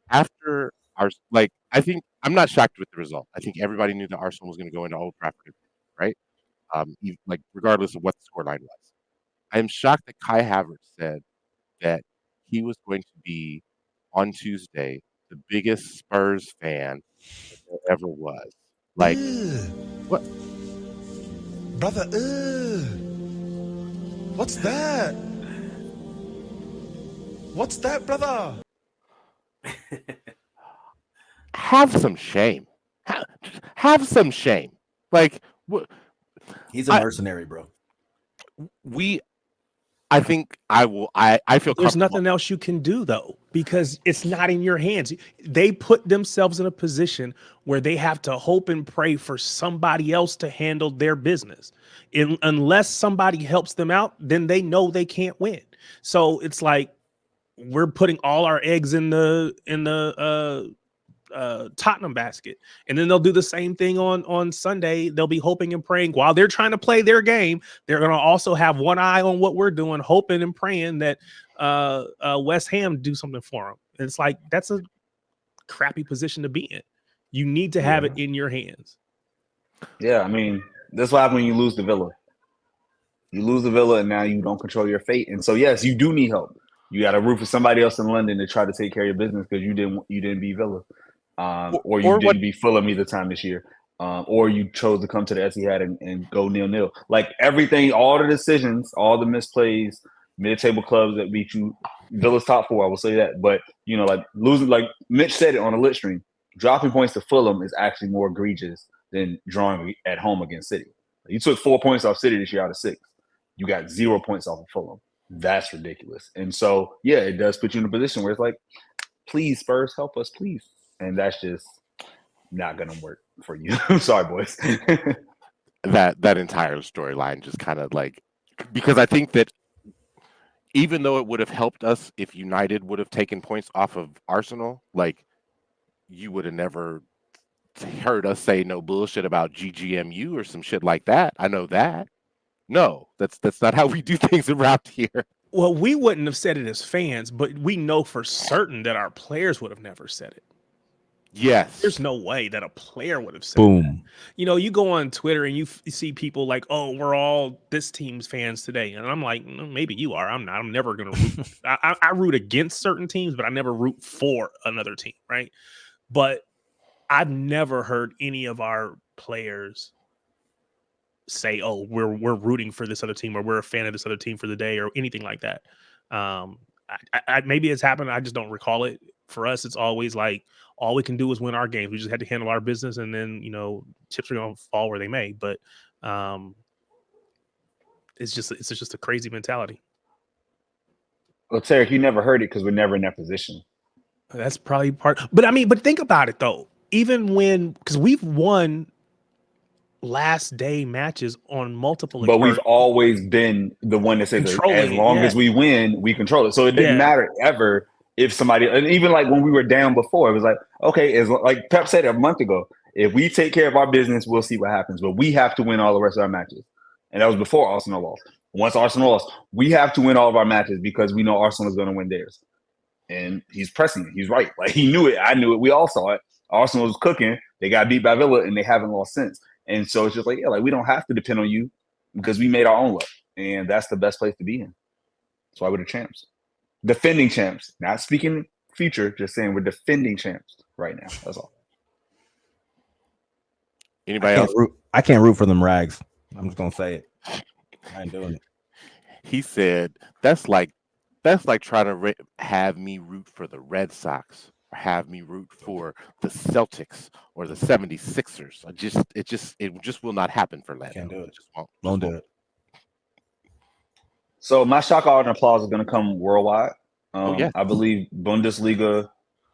after our I think I'm not shocked with the result. I think everybody knew that Arsenal was going to go into Old Trafford, right? Regardless of what the scoreline was. I am shocked that Kai Havertz said that he was going to be on Tuesday the biggest Spurs fan that there ever was. Like, what? Brother, what's that? What's that, brother? Have some shame. Have some shame. Like, he's a mercenary, bro. I think I will. I feel there's nothing else you can do though, because it's not in your hands. They put themselves in a position where they have to hope and pray for somebody else to handle their business. Unless somebody helps them out, then they know they can't win. So it's like we're putting all our eggs in the Tottenham basket, and then they'll do the same thing on Sunday. They'll be hoping and praying while they're trying to play their game. They're going to also have one eye on what we're doing, hoping and praying that West Ham do something for them. And it's like that's a crappy position to be in. You need to have it in your hands. Yeah, I mean that's what happens when you lose the Villa. You lose the Villa, and now you don't control your fate. And so yes, you do need help. You got to root for somebody else in London to try to take care of your business because you didn't beat Villa. Or you didn't beat Fulham either time this year, or you chose to come to the Etihad and go 0-0. Like everything, all the decisions, all the misplays, mid-table clubs that beat you, Villa's top 4, I will say that. But like losing, like Mitch said it on a lit stream, dropping points to Fulham is actually more egregious than drawing at home against City. You took 4 points off City this year out of 6. You got 0 points off of Fulham. That's ridiculous. And so, yeah, it does put you in a position where it's like, please, Spurs, help us, please. And that's just not going to work for you. Sorry, boys. that entire storyline just kind of because I think that even though it would have helped us if United would have taken points off of Arsenal, you would have never heard us say no bullshit about GGMU or some shit like that. I know that. No, that's not how we do things around here. Well, we wouldn't have said it as fans, but we know for certain that our players would have never said it. Yes. There's no way that a player would have said Boom. that. You know, you go on Twitter and you see people like, "Oh, we're all this team's fans today," and I'm like, maybe you are. I'm not. I'm never gonna root. I root against certain teams, but I never root for another team, right? But I've never heard any of our players say, "Oh, we're rooting for this other team," or "We're a fan of this other team for the day," or anything like that. Maybe it's happened. I just don't recall it. For us, it's always like all we can do is win our games. We just had to handle our business, and then chips are going to fall where they may. But it's just a crazy mentality. Well, Tarik, you never heard it because we're never in that position. That's probably part. But I mean, think about it though. Even because we've won last day matches on multiple, but we've always been the one that says as long as we win, we control it. So it didn't matter ever if somebody, and even like when we were down before, it was like, okay, as like Pep said a month ago, if we take care of our business, we'll see what happens. But we have to win all the rest of our matches. And that was before Arsenal lost. Once Arsenal lost, we have to win all of our matches because we know Arsenal is going to win theirs. And he's pressing it. He's right. Like he knew it. I knew it. We all saw it. Arsenal was cooking. They got beat by Villa and they haven't lost since. And so it's just like, we don't have to depend on you because we made our own luck. And that's the best place to be in. That's why we're the champs. Defending champs. Not speaking future, just saying we're defending champs right now. That's all. Anybody else? I can't root for them rags. I'm just going to say it. I ain't doing it. He said, that's like trying to have me root for the Red Sox. Have me root for the Celtics or the 76ers. It just will not happen for Lando. Can't do it. Just won't do it. So my shock, awe, and applause is going to come worldwide. Yeah. I believe Bundesliga,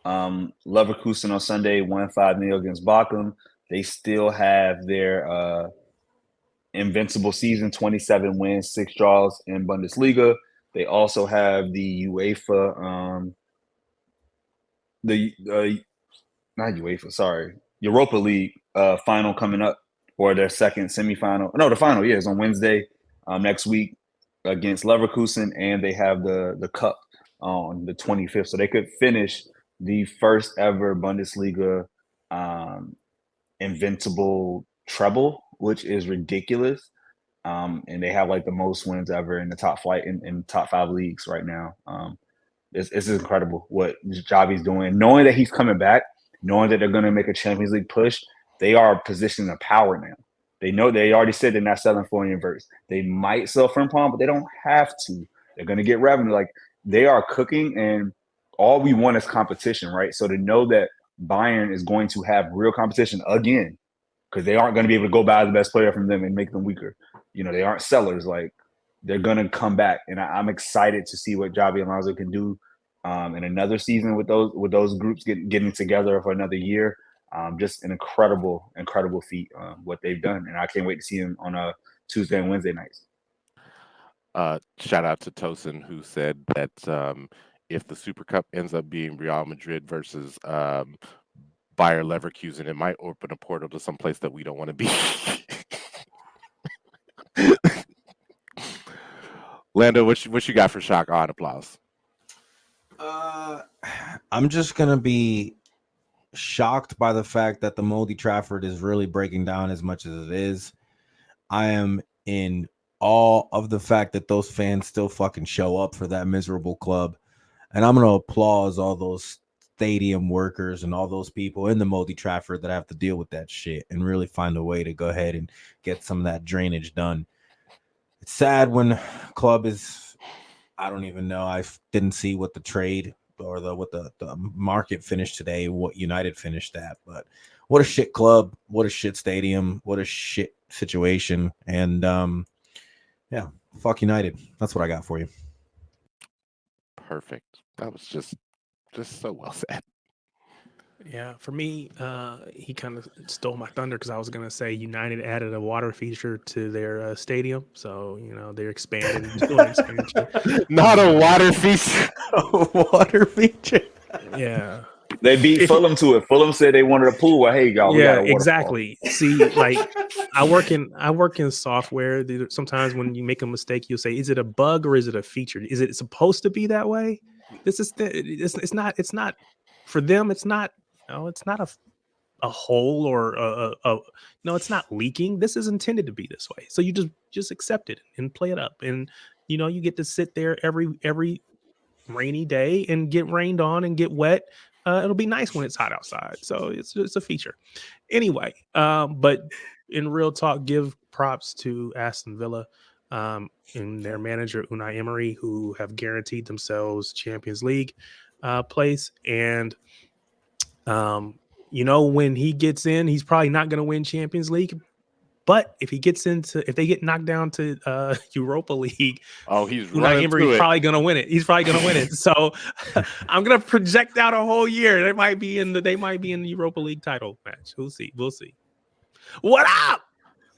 Leverkusen on Sunday won 5-0 against Bochum. They still have their invincible season, 27 wins, 6 draws in Bundesliga. They also have the UEFA Europa League final coming up, or their second semifinal. No, the final, is on Wednesday next week against Leverkusen, and they have the cup on the 25th. So they could finish the first ever Bundesliga invincible treble, which is ridiculous. And they have like the most wins ever in the top flight in top 5 leagues right now. It's incredible what Xavi's doing. Knowing that he's coming back, knowing that they're going to make a Champions League push, they are positioning of power now. They know they already said they're not selling for Verts. They might sell Frimpong, but they don't have to. They're going to get revenue. Like they are cooking, and all we want is competition, right? So to know that Bayern is going to have real competition again, because they aren't going to be able to go buy the best player from them and make them weaker. They aren't sellers. Like they're going to come back, and I'm excited to see what Xabi Alonso can do in another season with those groups getting together for another year. Just an incredible feat what they've done, and I can't wait to see them on Tuesday and Wednesday nights. Shout out to Tosin, who said that if the Super Cup ends up being Real Madrid versus Bayer Leverkusen, it might open a portal to some place that we don't want to be. Lando, what you got for shock, awe, and applause? I'm just gonna be shocked by the fact that the moldy Trafford is really breaking down as much as it is. I am in awe of the fact that those fans still fucking show up for that miserable club, and I'm gonna applaud all those stadium workers and all those people in the moldy Trafford that have to deal with that shit and really find a way to go ahead and get some of that drainage done. It's sad when club is, I don't even know. I didn't see what the trade or what the market finished today, what United finished at, but what a shit club, what a shit stadium, what a shit situation. And yeah, fuck United. That's what I got for you. Perfect. That was just so well said. Yeah, for me, he kind of stole my thunder because I was going to say United added a water feature to their stadium. So, they're expanding. Not a water feature. A water feature. Yeah. They beat Fulham to it. Fulham said they wanted a pool. Well, hey, y'all. Yeah, exactly. See, like I work in software. Sometimes when you make a mistake, you'll say, is it a bug or is it a feature? Is it supposed to be that way? It's not for them. It's not No, it's not a hole or no, it's not leaking. This is intended to be this way. So you just accept it and play it up. And you get to sit there every rainy day and get rained on and get wet. It'll be nice when it's hot outside. So it's a feature. Anyway, but in real talk, give props to Aston Villa and their manager Unai Emery, who have guaranteed themselves Champions League place. And when he gets in, he's probably not going to win Champions League. But if they get knocked down to Europa League, he's Unai Emery's probably going to win it. He's probably going to win it. So I'm going to project out a whole year. They might be in the Europa League title match. We'll see. What up?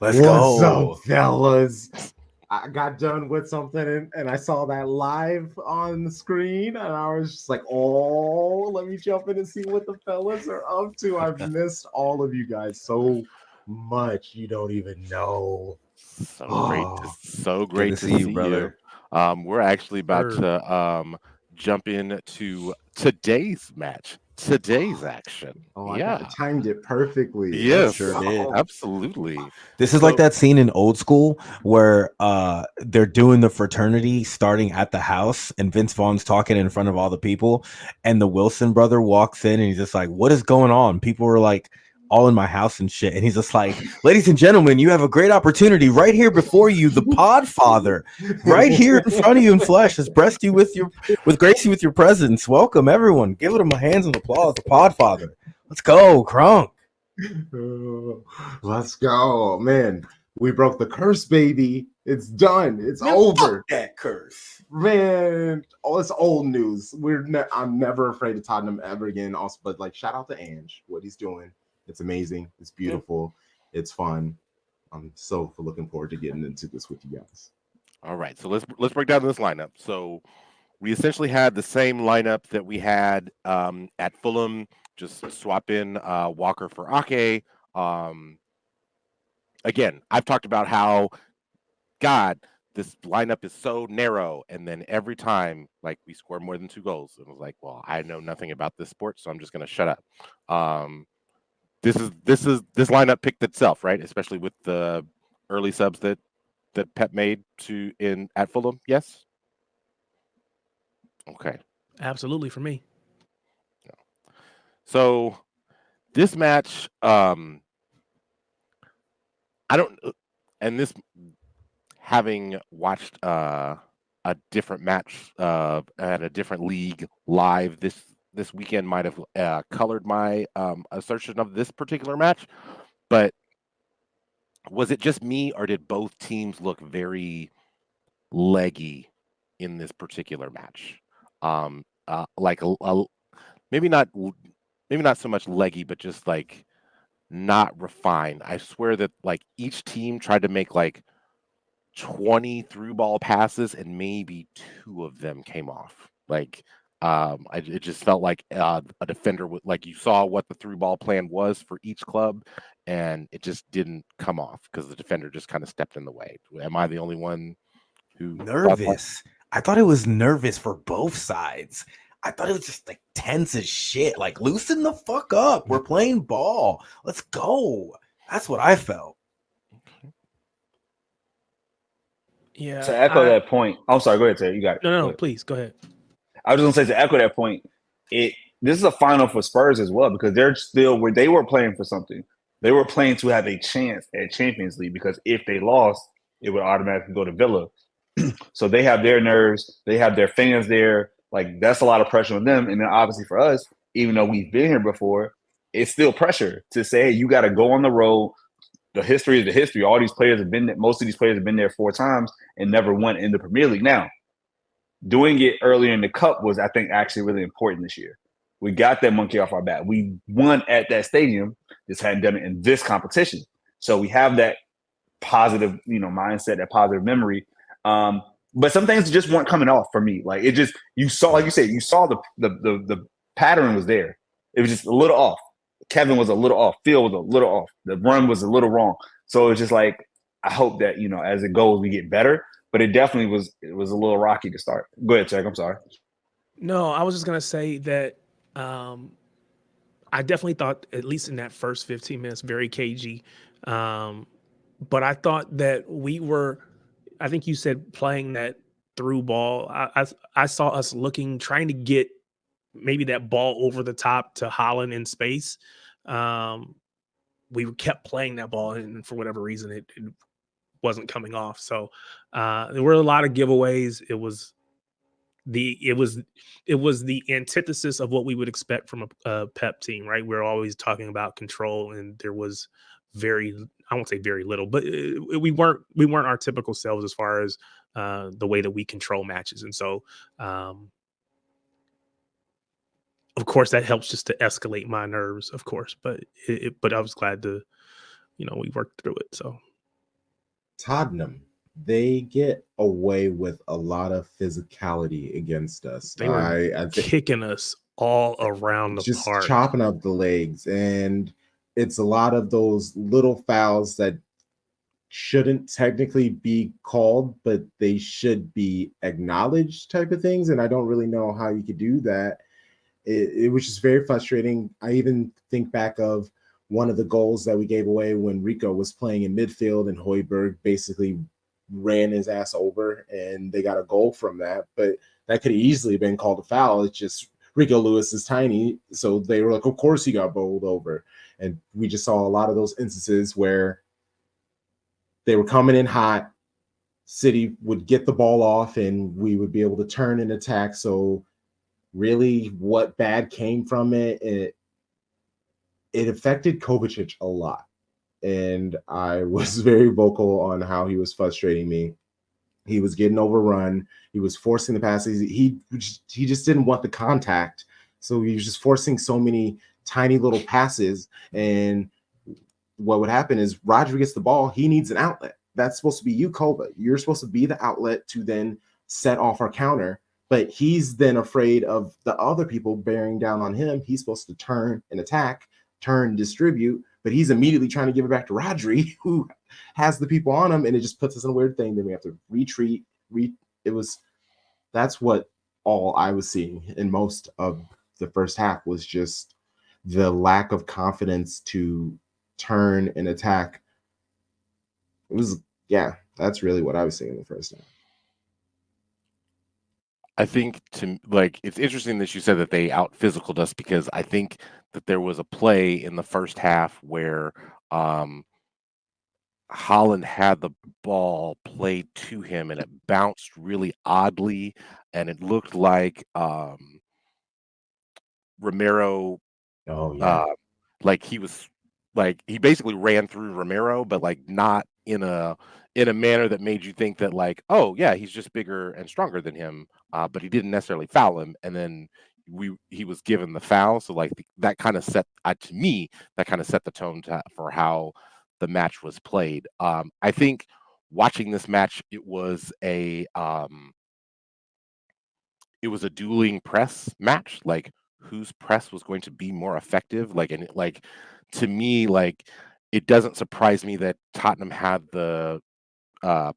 Let's go. What's up, fellas? I got done with something and I saw that live on the screen and I was just like, oh, let me jump in and see what the fellas are up to. I've missed all of you guys so much. You don't even know. So great to see you, brother. We're actually about to jump into today's match. Today's action. I timed it perfectly. Yes, sure did. Absolutely. This is like that scene in Old School where they're doing the fraternity starting at the house and Vince Vaughn's talking in front of all the people and the Wilson brother walks in and he's just like, what is going on? People were like all in my house and shit. And he's just like, ladies and gentlemen, you have a great opportunity right here before you. The Podfather right here in front of you in flesh has blessed you with grace you with your presence. Welcome everyone. Give it a hands of applause. The Podfather. Let's go, Crunk. Let's go, man. We broke the curse, baby. It's done. It's over. Fuck that curse, man. It's old news. I'm never afraid of Tottenham ever again. Also, but like, shout out to Ange, what he's doing. It's amazing. It's beautiful. It's fun. I'm so looking forward to getting into this with you guys. All right, so let's break down this lineup. So we essentially had the same lineup that we had at Fulham. Just swap in Walker for Ake. Again, I've talked about how, God, this lineup is so narrow, and then every time, like, we score more than 2 goals, it was like, well, I know nothing about this sport, so I'm just going to shut up. This lineup picked itself, right? Especially with the early subs that Pep made at Fulham. Yes. Okay. Absolutely for me. So this match, having watched a different match at a different league live this weekend might have colored my assertion of this particular match, but was it just me or did both teams look very leggy in this particular match? Like maybe not so much leggy, but just like not refined. I swear that like each team tried to make like 20 through ball passes and maybe 2 of them came off. Like it just felt like a defender would, like, you saw what the through ball plan was for each club and it just didn't come off because the defender just kind of stepped in the way. Am I the only one who nervous? I thought it was nervous for both sides. I thought it was just like tense as shit. Like, loosen the fuck up. We're playing ball. Let's go. That's what I felt. Yeah. To echo that point, I'm sorry. Go ahead, Tarik. You got it. No, please go ahead. I was gonna say, to echo that point, this is a final for Spurs as well, because they're still where they were playing for something. They were playing to have a chance at Champions League, because if they lost, it would automatically go to Villa. So they have their nerves, they have their fans there. Like, that's a lot of pressure on them. And then obviously for us, even though we've been here before, it's still pressure to say, hey, you got to go on the road. The history is the history. All these players have been there. Most of these players have been there 4 times and never won in the Premier League. Now, doing it earlier in the Cup was, I think, actually really important this year. We got that monkey off our back. We won at that stadium. Just hadn't done it in this competition. So we have that positive, mindset, that positive memory. But some things just weren't coming off for me. Like, it just, you saw, like you said, you saw the pattern was there. It was just a little off. Kevin was a little off. Phil was a little off. The run was a little wrong. So it's just like, I hope that, as it goes, we get better. But it definitely was a little rocky to start. Go ahead, Tarik. I'm sorry. No, I was just gonna say that I definitely thought, at least in that first 15 minutes, very cagey. But I thought that we were, I think you said playing that through ball. I saw us trying to get maybe that ball over the top to Holland in space. We kept playing that ball, and for whatever reason, it wasn't coming off. So there were a lot of giveaways. It was the antithesis of what we would expect from a Pep team, right? We're always talking about control, and there was I won't say very little, but we weren't our typical selves as far as the way that we control matches. And so of course that helps just to escalate my nerves, of course, but but I was glad to, we worked through it. So Tottenham, they get away with a lot of physicality against us. they were kicking us all around the just park, chopping up the legs, and it's a lot of those little fouls that shouldn't technically be called, but they should be acknowledged type of things. And I don't really know how you could do that. It was just very frustrating. I even think back of one of the goals that we gave away when Rico was playing in midfield and Højbjerg basically ran his ass over, and they got a goal from that. But that could have easily been called a foul. It's just Rico Lewis is tiny, so they were like, of course he got bowled over. And we just saw a lot of those instances where they were coming in hot. City would get the ball off, and we would be able to turn and attack. So really, what bad came from it, it affected Kovacic a lot. And I was very vocal on how he was frustrating me. He was getting overrun. He was forcing the passes. He just didn't want the contact. So he was just forcing so many tiny little passes. And what would happen is Rodri gets the ball. He needs an outlet. That's supposed to be you, Kova. You're supposed to be the outlet to then set off our counter. But he's then afraid of the other people bearing down on him. He's supposed to turn and attack, turn, distribute, but he's immediately trying to give it back to Rodri, who has the people on him, and it just puts us in a weird thing. Then we have to retreat. That's what all I was seeing in most of the first half was just the lack of confidence to turn and attack. That's really what I was seeing in the first half. I think it's interesting that you said that they out physicaled us, because I think that there was a play in the first half where Holland had the ball played to him and it bounced really oddly, and it looked like Romero like he was like he basically ran through Romero, but like not in a manner that made you think that like, oh yeah, he's just bigger and stronger than him, but he didn't necessarily foul him, and then he was given the foul. So like that kind of set to me that kind of set the tone for how the match was played. I think watching this match, it was a dueling press match, like whose press was going to be more effective. Like, and to me, like, it doesn't surprise me that Tottenham had the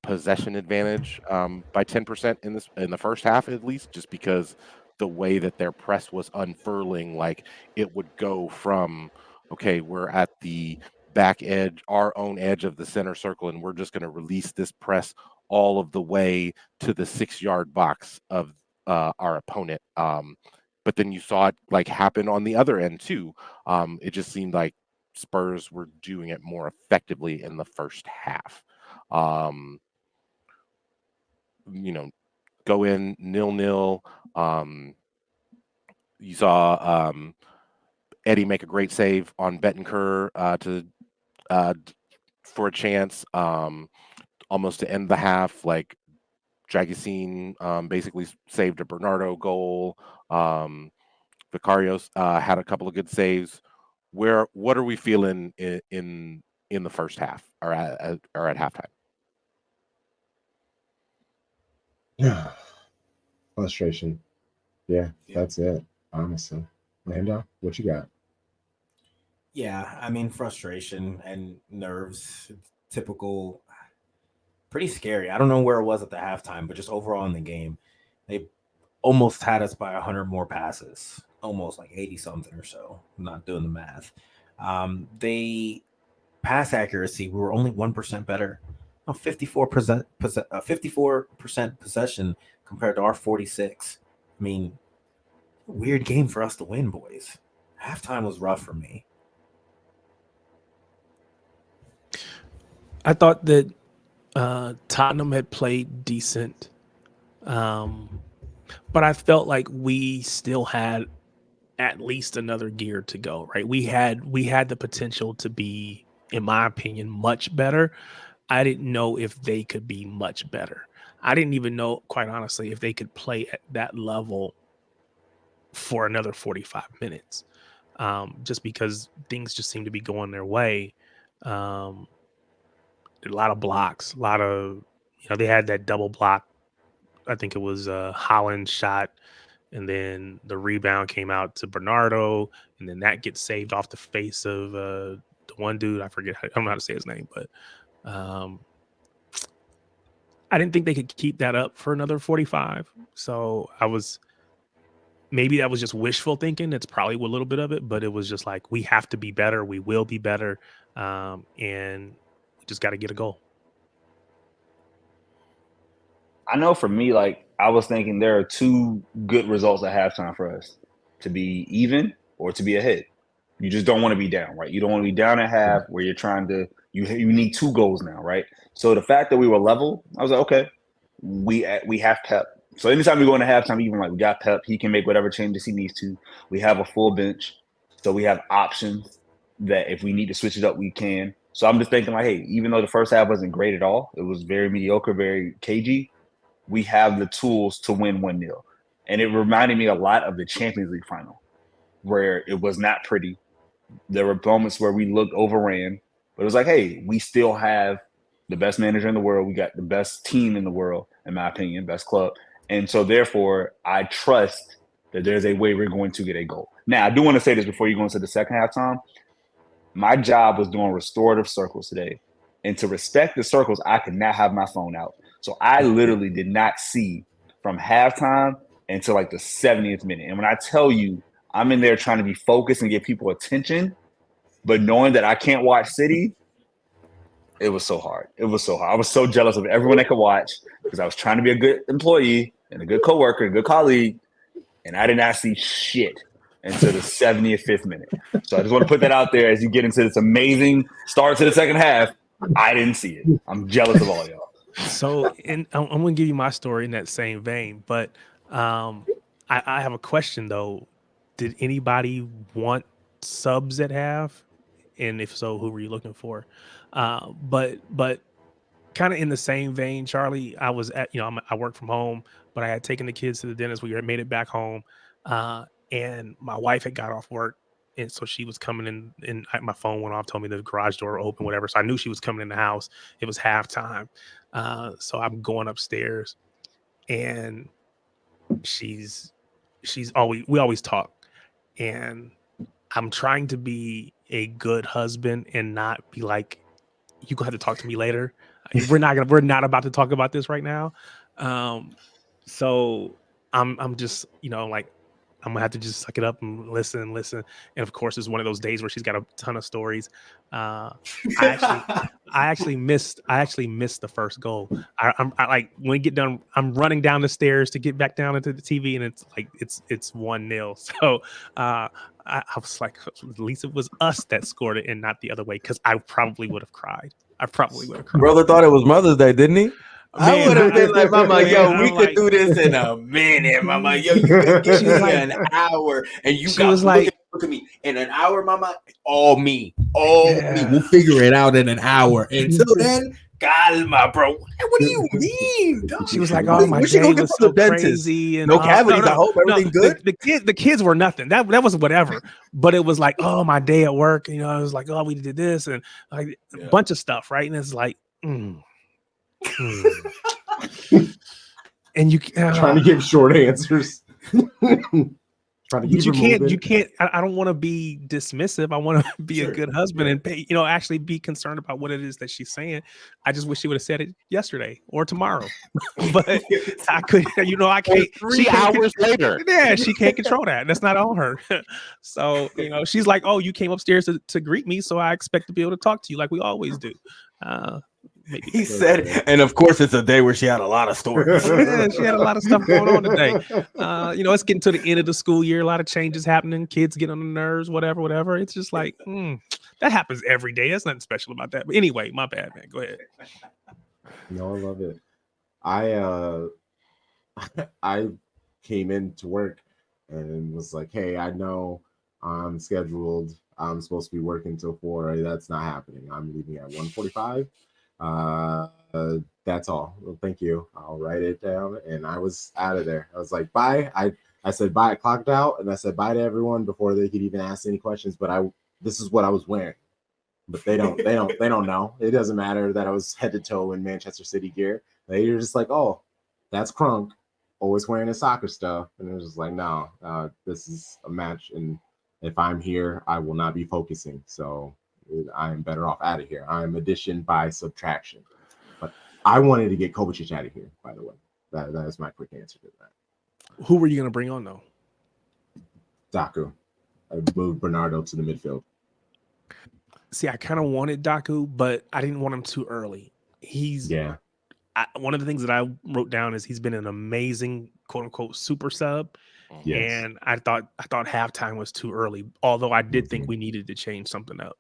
possession advantage by 10% in the first half, at least, just because the way that their press was unfurling, like it would go from, okay, we're at the back edge, our own edge of the center circle, and we're just going to release this press all of the way to the 6-yard box of our opponent. But then you saw it like happen on the other end too. It just seemed like Spurs were doing it more effectively in the first half. Go in 0-0. You saw Eddie make a great save on Betancourt for a chance, almost to end the half. Like Dragicine basically saved a Bernardo goal. Vicarios had a couple of good saves. What are we feeling in the first half or at halftime? Yeah, frustration. Yeah, that's it. Honestly, Lando, what you got? Yeah, I mean, frustration and nerves, typical, pretty scary. I don't know where it was at the halftime, but just overall in the game, they almost had us by 100 more passes. almost like 80 something or so. I'm not doing the math. They pass accuracy, we were only 1% better. 54%, 54% possession compared to our 46. I mean, weird game for us to win, boys. Halftime was rough for me. I thought that Tottenham had played decent, but I felt like we still had at least another gear to go. Right, we had the potential to be, in my opinion, much better. I didn't know if they could be much better. I didn't even know, quite honestly, if they could play at that level for another 45 minutes, just because things just seem to be going their way. A lot of blocks, a lot of, they had that double block. I think it was Holland shot, and then the rebound came out to Bernardo, and then that gets saved off the face of the one dude. I forget, I don't know how to say his name, but I didn't think they could keep that up for another 45. So maybe that was just wishful thinking. It's probably a little bit of it, but it was just like, we have to be better. We will be better. And we just got to get a goal. I know for me, like, I was thinking there are two good results at halftime for us: to be even or to be ahead. You just don't want to be down, right? You don't want to be down at half where you're trying to, you need 2 goals now, right? So the fact that we were level, I was like, okay, we have Pep. So anytime we go into halftime, even like we got Pep, he can make whatever changes he needs to. We have a full bench, so we have options that if we need to switch it up, we can. So I'm just thinking like, hey, even though the first half wasn't great at all, it was very mediocre, very cagey, we have the tools to win 1-0. And it reminded me a lot of the Champions League final, where it was not pretty. There were moments where we looked overran, but it was like, hey, we still have the best manager in the world. We got the best team in the world, in my opinion, best club. And so therefore, I trust that there's a way we're going to get a goal. Now, I do want to say this before you go into the second halftime. My job was doing restorative circles today. And to respect the circles, I could not have my phone out. So I literally did not see from halftime until like the 70th minute. And when I tell you, I'm in there trying to be focused and give people attention, but knowing that I can't watch City, it was so hard. It was so hard. I was so jealous of everyone that could watch because I was trying to be a good employee and a good coworker, a good colleague, and I did not see shit until the 75th minute. So I just want to put that out there as you get into this amazing start to the second half. I didn't see it. I'm jealous of all y'all. So, and I'm going to give you my story in that same vein, but I have a question though. Did anybody want subs at half? And if so, who were you looking for? But kind of in the same vein, Charlie, I was at, I work from home, but I had taken the kids to the dentist. We made it back home. And my wife had got off work. And so she was coming in, and my phone went off, told me the garage door open, whatever. So I knew she was coming in the house. It was halftime. So I'm going upstairs, and we always talk, and I'm trying to be a good husband and not be like, you gonna have to talk to me later. We're not about to talk about this right now. So I'm just, like, I'm gonna have to just suck it up and listen. And of course, it's one of those days where she's got a ton of stories. I actually missed the first goal. I like, when we get done, I'm running down the stairs to get back down into the TV, and it's like it's 1-0. So I was like, at least it was us that scored it and not the other way, because I probably would have cried. Brother thought it was Mother's Day, didn't he? I would have been like, Mama, yo, we could do this in a minute, Mama. Yo, you could get you an hour, and you got to look at me in an hour, Mama. All me. We'll figure it out in an hour. Until then, calma, bro. What do you mean? Dog? She was like, "Oh, my day was so crazy, and no cavities. I hope everything good." The kids were nothing. That was whatever. But it was like, oh, my day at work. It was like, oh, we did this and like a bunch of stuff, right? And it's like, and you trying to give short answers. trying to But keep you it can't. moving. You can't. I don't want to be dismissive. I want to be a Sure. good husband Yeah. and pay. Actually be concerned about what it is that she's saying. I just wish she would have said it yesterday or tomorrow. But I could. I Or can't. She 3 can't. hours later. Yeah, she can't control that. That's not on her. So she's like, "Oh, you came upstairs to greet me, so I expect to be able to talk to you like we always do." Maybe He next said, and of course, it's a day where she had a lot of stories. Yeah, she had a lot of stuff going on today. It's getting to the end of the school year. A lot of changes happening. Kids get on the nerves, whatever. It's just like, that happens every day. There's nothing special about that. But anyway, my bad, man. Go ahead. No, I love it. I came into work and was like, hey, I know I'm scheduled. I'm supposed to be working till 4. That's not happening. I'm leaving at 1:45. That's all. Well, thank you. I'll write it down. And I was out of there. I was like, bye. I said bye. I clocked out and I said bye to everyone before they could even ask any questions. But this is what I was wearing. But they don't know. It doesn't matter that I was head to toe in Manchester City gear. They're just like, oh, that's Crunk, always wearing his soccer stuff. And it was just like, no, this is a match. And if I'm here, I will not be focusing. So I am better off out of here. I am addition by subtraction. But I wanted to get Kovacic out of here, by the way. That is my quick answer to that. Who were you going to bring on, though? Daku. I moved Bernardo to the midfield. See, I kind of wanted Daku, but I didn't want him too early. One of the things that I wrote down is he's been an amazing quote unquote super sub. Yes. And I thought halftime was too early, although I did think we needed to change something up.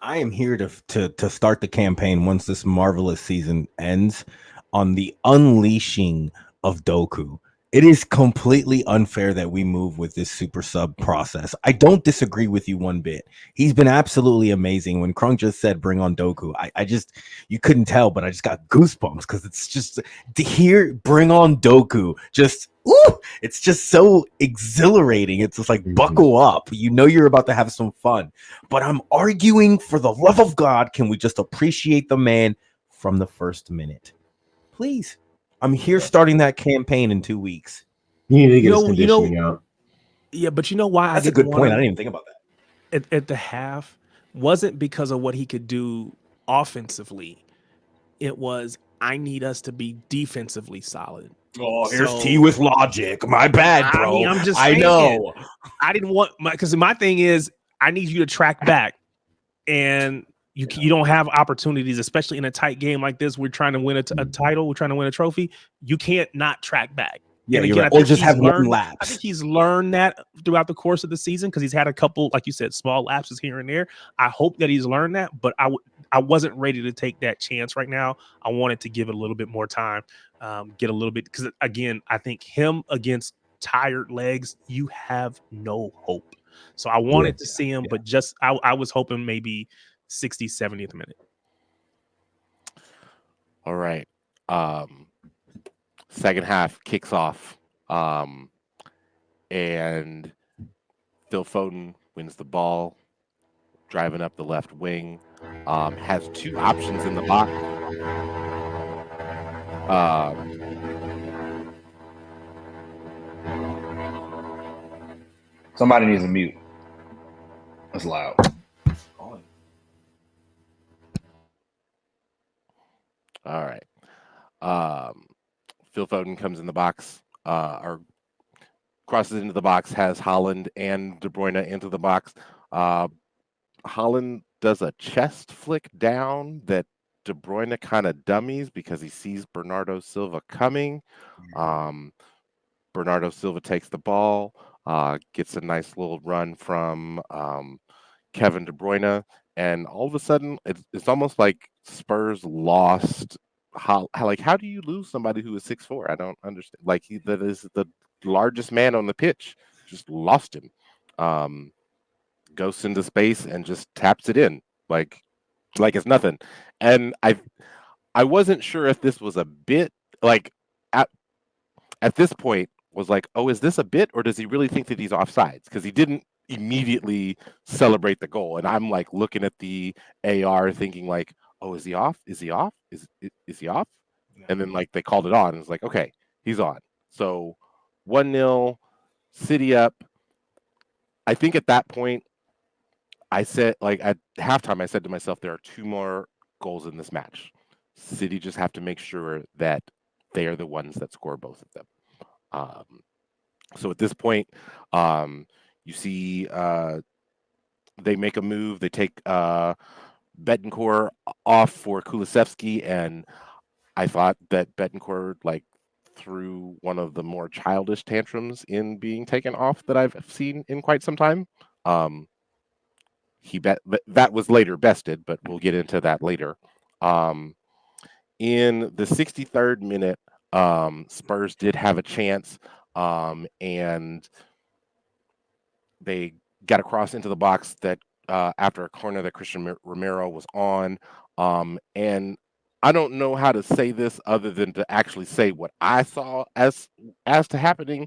I am here to start the campaign once this marvelous season ends on the unleashing of Doku. It is completely unfair that we move with this super sub process. I don't disagree with you one bit. He's been absolutely amazing. When Krunk just said bring on Doku, you couldn't tell, but I just got goosebumps because it's just to hear bring on Doku. It's just so exhilarating. It's just like buckle up. You're about to have some fun. But I'm arguing, for the love of God, can we just appreciate the man from the first minute? Please. I'm here starting that campaign in 2 weeks. You need to get his conditioning out. Yeah, but you know why? That's a good point. I didn't even think about that. At the half wasn't because of what he could do offensively. It was, I need us to be defensively solid. Oh, here's T with logic. My bad, bro. I'm just saying, I know. I didn't want because my thing is I need you to track back, and you don't have opportunities, especially in a tight game like this. We're trying to win a title. We're trying to win a trophy. You can't not track back. Yeah, and again, right. Or just have one lapse. I think he's learned that throughout the course of the season because he's had a couple, like you said, small lapses here and there. I hope that he's learned that, but I wasn't ready to take that chance right now. I wanted to give it a little bit more time, get a little bit, because again, I think him against tired legs, you have no hope. So I wanted to see him, but just I was hoping maybe 60th, 70th minute. All right. Second half kicks off. And Phil Foden wins the ball, driving up the left wing. Has 2 options in the box. Somebody needs a mute. That's loud. All right. Phil Foden comes in the box, or crosses into the box, has Haaland and De Bruyne into the box. Haaland does a chest flick down that De Bruyne kind of dummies because he sees Bernardo Silva coming. Bernardo Silva takes the ball, gets a nice little run from Kevin De Bruyne, and all of a sudden it's almost like Spurs lost. How do you lose somebody who is 6'4"? I don't understand. Like that is the largest man on the pitch, just lost him. Goes into space and just taps it in like it's nothing. And I wasn't sure if this was a bit, like at this point was like, oh, is this a bit, or does he really think that he's offsides? Because he didn't immediately celebrate the goal, and I'm like looking at the AR thinking like, oh, is he off? Is he off? Is he off? And then like they called it on. And it's like, okay, he's on. So 1-0. City up. I think at that point, I said, like at halftime, I said to myself, there are 2 more goals in this match. City just have to make sure that they are the ones that score both of them. Um, so at this point, you see they make a move. They take Betancourt off for Kulusevski, and I thought that Betancourt like threw one of the more childish tantrums in being taken off that I've seen in quite some time. Um, that was later bested, but we'll get into that later. Um, in the 63rd minute, Spurs did have a chance, and they got across into the box that after a corner that Christian Romero was on, and I don't know how to say this other than to actually say what I saw as to happening.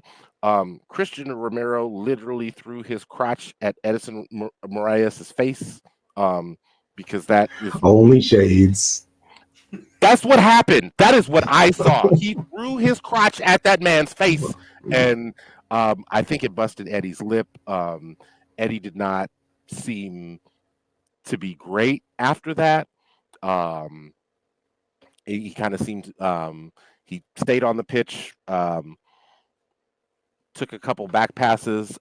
Christian Romero literally threw his crotch at Edison Moraes' face, because that is Only shades. that's what happened. That is what I saw. He threw his crotch at that man's face, and I think it busted Eddie's lip. Eddie did not seem to be great after that. Um, he kind of seemed he stayed on the pitch, took a couple back passes.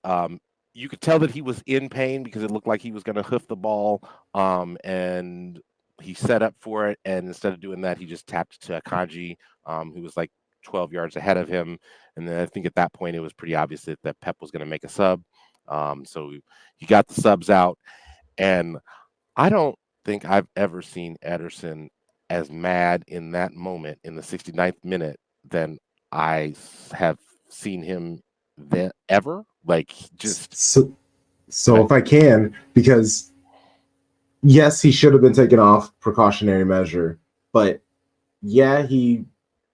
You could tell that he was in pain because it looked like he was going to hoof the ball, and he set up for it. And instead of doing that, he just tapped to Akanji, who was like 12 yards ahead of him. And then I think at that point, it was pretty obvious that Pep was going to make a sub. So he got the subs out. And I don't think I've ever seen Ederson as mad in that moment in the 69th minute than have seen him then ever. Like just so if I can, because yes, he should have been taken off precautionary measure, but yeah, he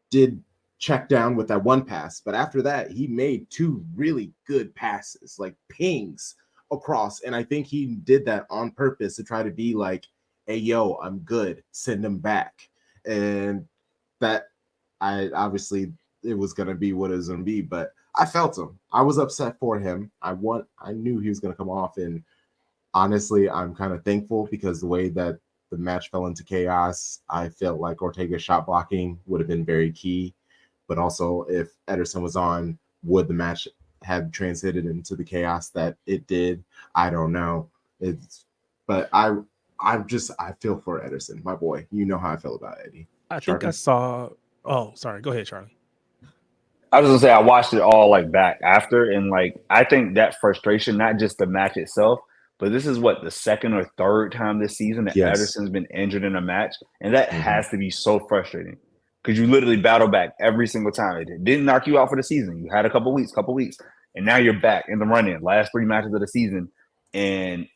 did check down with that one pass, but after that, he made 2 really good passes, like pings across, and I think he did that on purpose to try to be like, hey yo, I'm good, send him back. And that, I obviously it was going to be what it was going to be, but I felt him. I was upset for him. I knew he was going to come off, and honestly, I'm kind of thankful because the way that the match fell into chaos, I felt like Ortega's shot blocking would have been very key. But also, if Ederson was on, would the match have transited into the chaos that it did? I don't know. But I feel for Ederson, my boy. You know how I feel about Eddie. I think I saw. Oh, sorry. Go ahead, Charlie. I was gonna say I watched it all like back after, and like I think that frustration, not just the match itself, but this is what the 2nd or 3rd time this season that Ederson's been injured in a match, and that has to be so frustrating because you literally battle back every single time. It didn't knock you out for the season. You had a couple weeks, and now you're back in the run-in. Last 3 matches of the season, and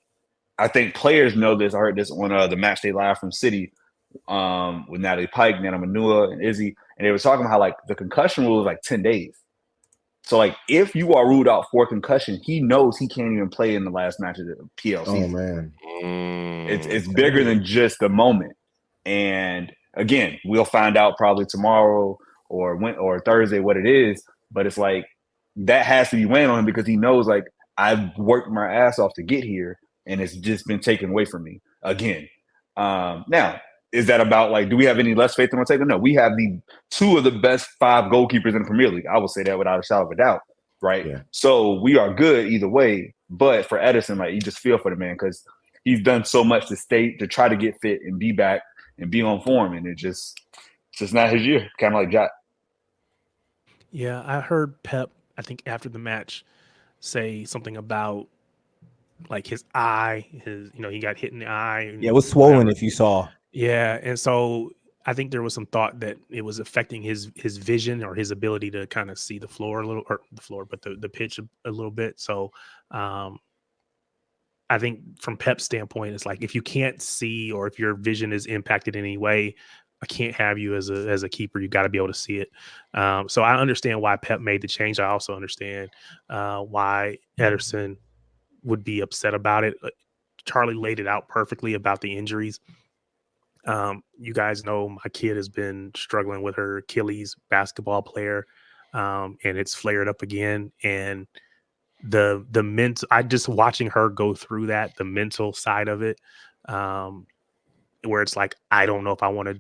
I think players know this. I heard this on the Match Day Live from City with Natalie Pike, Nana Manua, and Izzy, and they were talking about how like the concussion rule is like 10 days. So like if you are ruled out for concussion, he knows he can't even play in the last match of the PL season. Oh man, it's bigger than just the moment. And again, we'll find out probably tomorrow or Thursday what it is. But it's like that has to be weighing on him because he knows like I've worked my ass off to get here, and it's just been taken away from me again. Now, is that about like, do we have any less faith in Ortega? No, we have the 2 of the best 5 goalkeepers in the Premier League. I will say that without a shadow of a doubt, right? Yeah. So we are good either way. But for Ederson, like you just feel for the man because he's done so much to try to get fit and be back and be on form, and it's just not his year. Kind of like Jack. Yeah, I heard Pep, I think after the match, say something about like his eye, he got hit in the eye. Yeah, it was swollen if you saw. Yeah, and so I think there was some thought that it was affecting his vision or his ability to kind of see the floor a little, or the floor, but the pitch a little bit. So I think from Pep's standpoint, it's like if you can't see or if your vision is impacted in any way, I can't have you as a keeper. You got to be able to see it. So I understand why Pep made the change. I also understand why Ederson would be upset about it. Charlie laid it out perfectly about the injuries. You guys know my kid has been struggling with her Achilles, basketball player, and it's flared up again. And the mental, I just watching her go through that, the mental side of it, where it's like, I don't know if I want to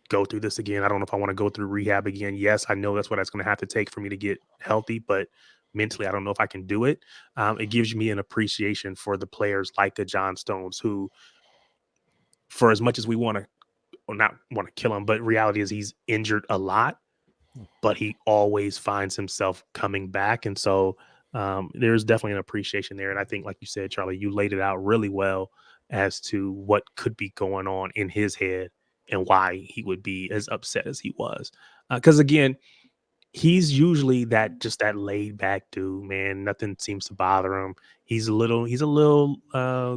go through this again. I don't know if I want to go through rehab again. Yes, I know that's what it's going to have to take for me to get healthy, but mentally, I don't know if I can do it. It gives me an appreciation for the players like a John Stones, who, for as much as we want to, or not want to kill him, but reality is he's injured a lot, but he always finds himself coming back. And so there's definitely an appreciation there. And I think, like you said, Charlie, you laid it out really well as to what could be going on in his head and why he would be as upset as he was. Because again, he's usually that laid back dude, man. Nothing seems to bother him. He's a little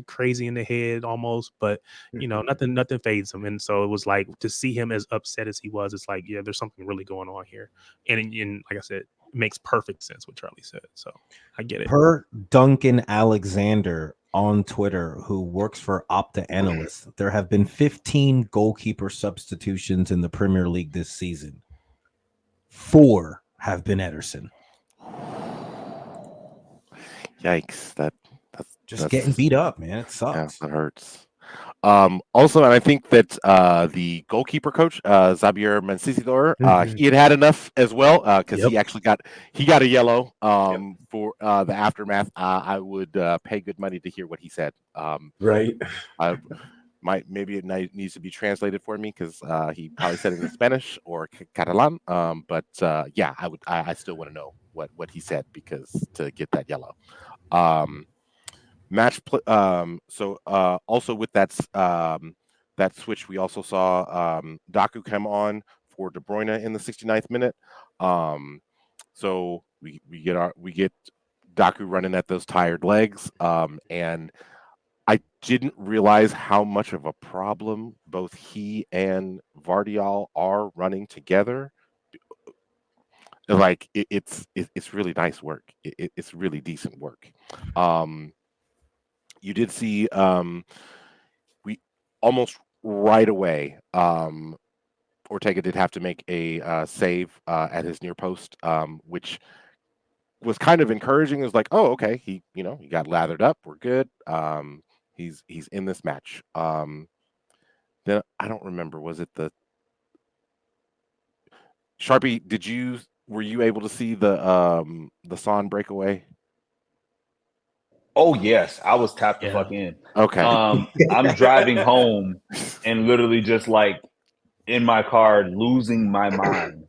crazy in the head almost, but nothing fades him. And so it was like, to see him as upset as he was, it's like, yeah, there's something really going on here. And like I said, it makes perfect sense what Charlie said. So I get it. Per Duncan Alexander on Twitter, who works for Opta Analysts, there have been 15 goalkeeper substitutions in the Premier League this season. 4 have been Ederson. Yikes! That's getting beat up, man. It sucks. Yeah, that hurts. Also, and I think that the goalkeeper coach, Xavier Mancisidor, he had enough as well, because he actually got a yellow for the aftermath. I would pay good money to hear what he said. Right. Maybe it needs to be translated for me, because he probably said it in Spanish or Catalan. But yeah, I still want to know what he said, because to get that yellow. Also with that switch, we also saw Daku come on for De Bruyne in the 69th minute. So we get Daku running at those tired legs, and I didn't realize how much of a problem both he and Vardiol are running together. Like it's really nice work. It's really decent work. You did see we almost right away, Ortega did have to make a save at his near post, which was kind of encouraging. It was like, oh, okay, he got lathered up. We're good. He's in this match. Then I don't remember. Was it the Sharpie? Were you able to see the Son breakaway? Oh yes, I was tapped the fuck in. Okay. I'm driving home and literally just like in my car, losing my mind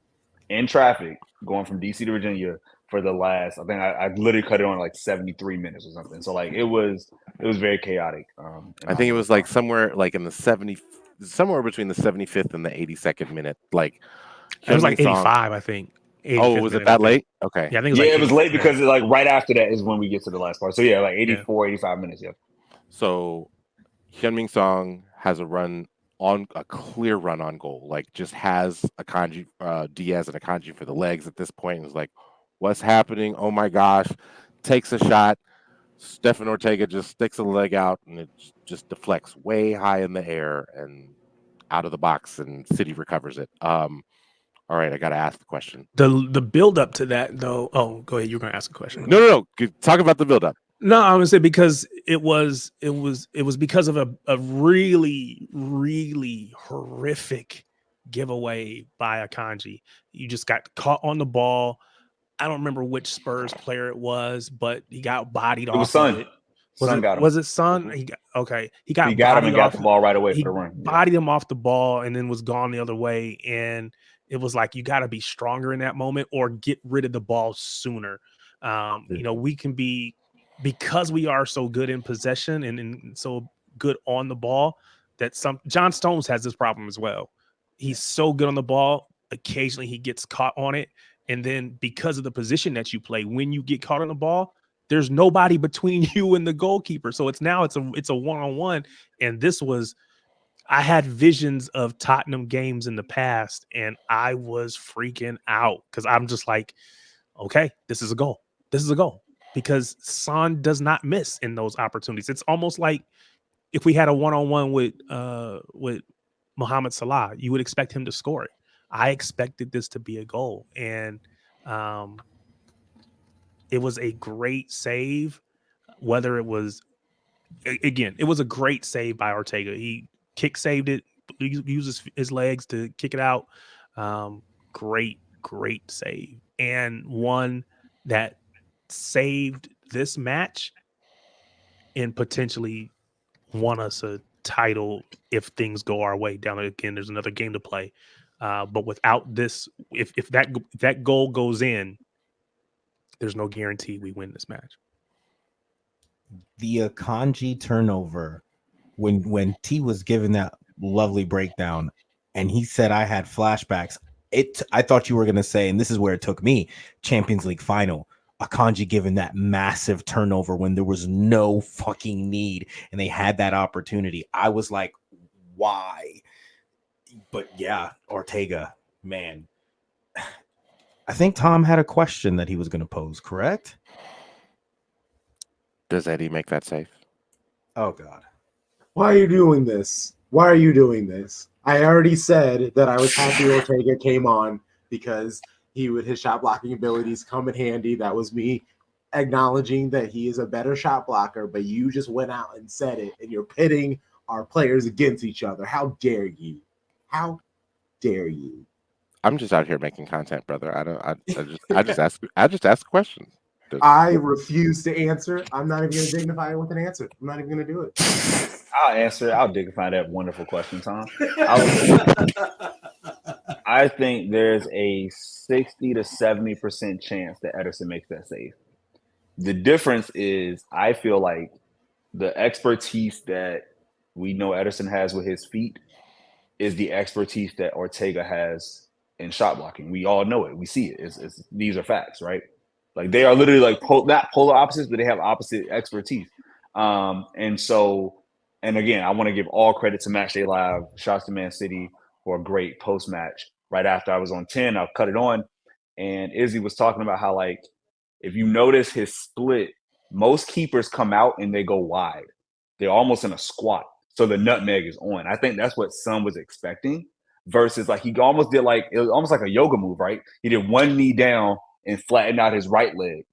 in traffic, going from DC to Virginia for the last. I think I literally cut it on like 73 minutes or something. So like it was very chaotic. I think it was like somewhere like in the somewhere between the 75th and the 82nd minute. Like it was like 85, I think. Oh, was it that late? Okay. Yeah, I think it was late because like right after that is when we get to the last part. So yeah, like 84, 85 minutes. Yeah. So Hyun-Min Song has a clear run on goal. Like just has Akanji, Diaz and Akanji for the legs at this point. It was like, what's happening? Oh my gosh. Takes a shot. Stefan Ortega just sticks a leg out and it just deflects way high in the air and out of the box, and City recovers it. All right, I got to ask the question. The build up to that, though. Oh, go ahead. You're going to ask a question. No. Talk about the build up. No, I would say because it was because of a really, really horrific giveaway by Akanji. You just got caught on the ball. I don't remember which Spurs player it was, but he got bodied off. It was Son. Was it Son? He got him and got the ball right away for the run. Bodied him off the ball and then was gone the other way. And it was like, you got to be stronger in that moment or get rid of the ball sooner. We can be, because we are so good in possession and so good on the ball, that John Stones has this problem as well. He's so good on the ball. Occasionally he gets caught on it. And then because of the position that you play, when you get caught on the ball, there's nobody between you and the goalkeeper. So it's a one-on-one. And I had visions of Tottenham games in the past and I was freaking out because I'm just like, okay, this is a goal. This is a goal, because Son does not miss in those opportunities. It's almost like if we had a one-on-one with Mohamed Salah, you would expect him to score it. I expected this to be a goal. And it was a great save. Whether it was, again, it was a great save by Ortega. He kick saved it, uses his legs to kick it out. Great save, and one that saved this match and potentially won us a title if things go our way. Down again, there's another game to play, but without this, if that goal goes in, there's no guarantee we win this match. The Akanji turnover, when T was given that lovely breakdown, and he said I had flashbacks. I thought you were gonna say, and this is where it took me, Champions League final. Akanji given that massive turnover when there was no fucking need and they had that opportunity. I was like, why? But yeah, Ortega, man. I think Tom had a question that he was going to pose, correct? Does Eddie make that safe? Oh, God. Why are you doing this? Why are you doing this? I already said that I was happy Ortega came on because his shot blocking abilities come in handy. That was me acknowledging that he is a better shot blocker, but you just went out and said it, and you're pitting our players against each other. How dare you? How dare you? I'm just out here making content, brother. I just ask questions. I refuse to answer. I'm not even going to dignify it with an answer. I'm not even going to do it. I'll answer. I'll dignify that wonderful question, Tom. I think there's a 60 to 70% chance that Ederson makes that save. The difference is I feel like the expertise that we know Ederson has with his feet is the expertise that Ortega has in shot blocking. We all know it. We see it. These are facts, right? Like they are literally like not polar opposites, but they have opposite expertise. And again, I want to give all credit to Matchday Live, shouts to Man City for a great post-match. Right after I was on 10, I'll cut it on. And Izzy was talking about how, like, if you notice his split, most keepers come out and they go wide. They're almost in a squat. So the nutmeg is on. I think that's what Son was expecting versus like he almost did like, it was almost like a yoga move, right? He did one knee down and flattened out his right leg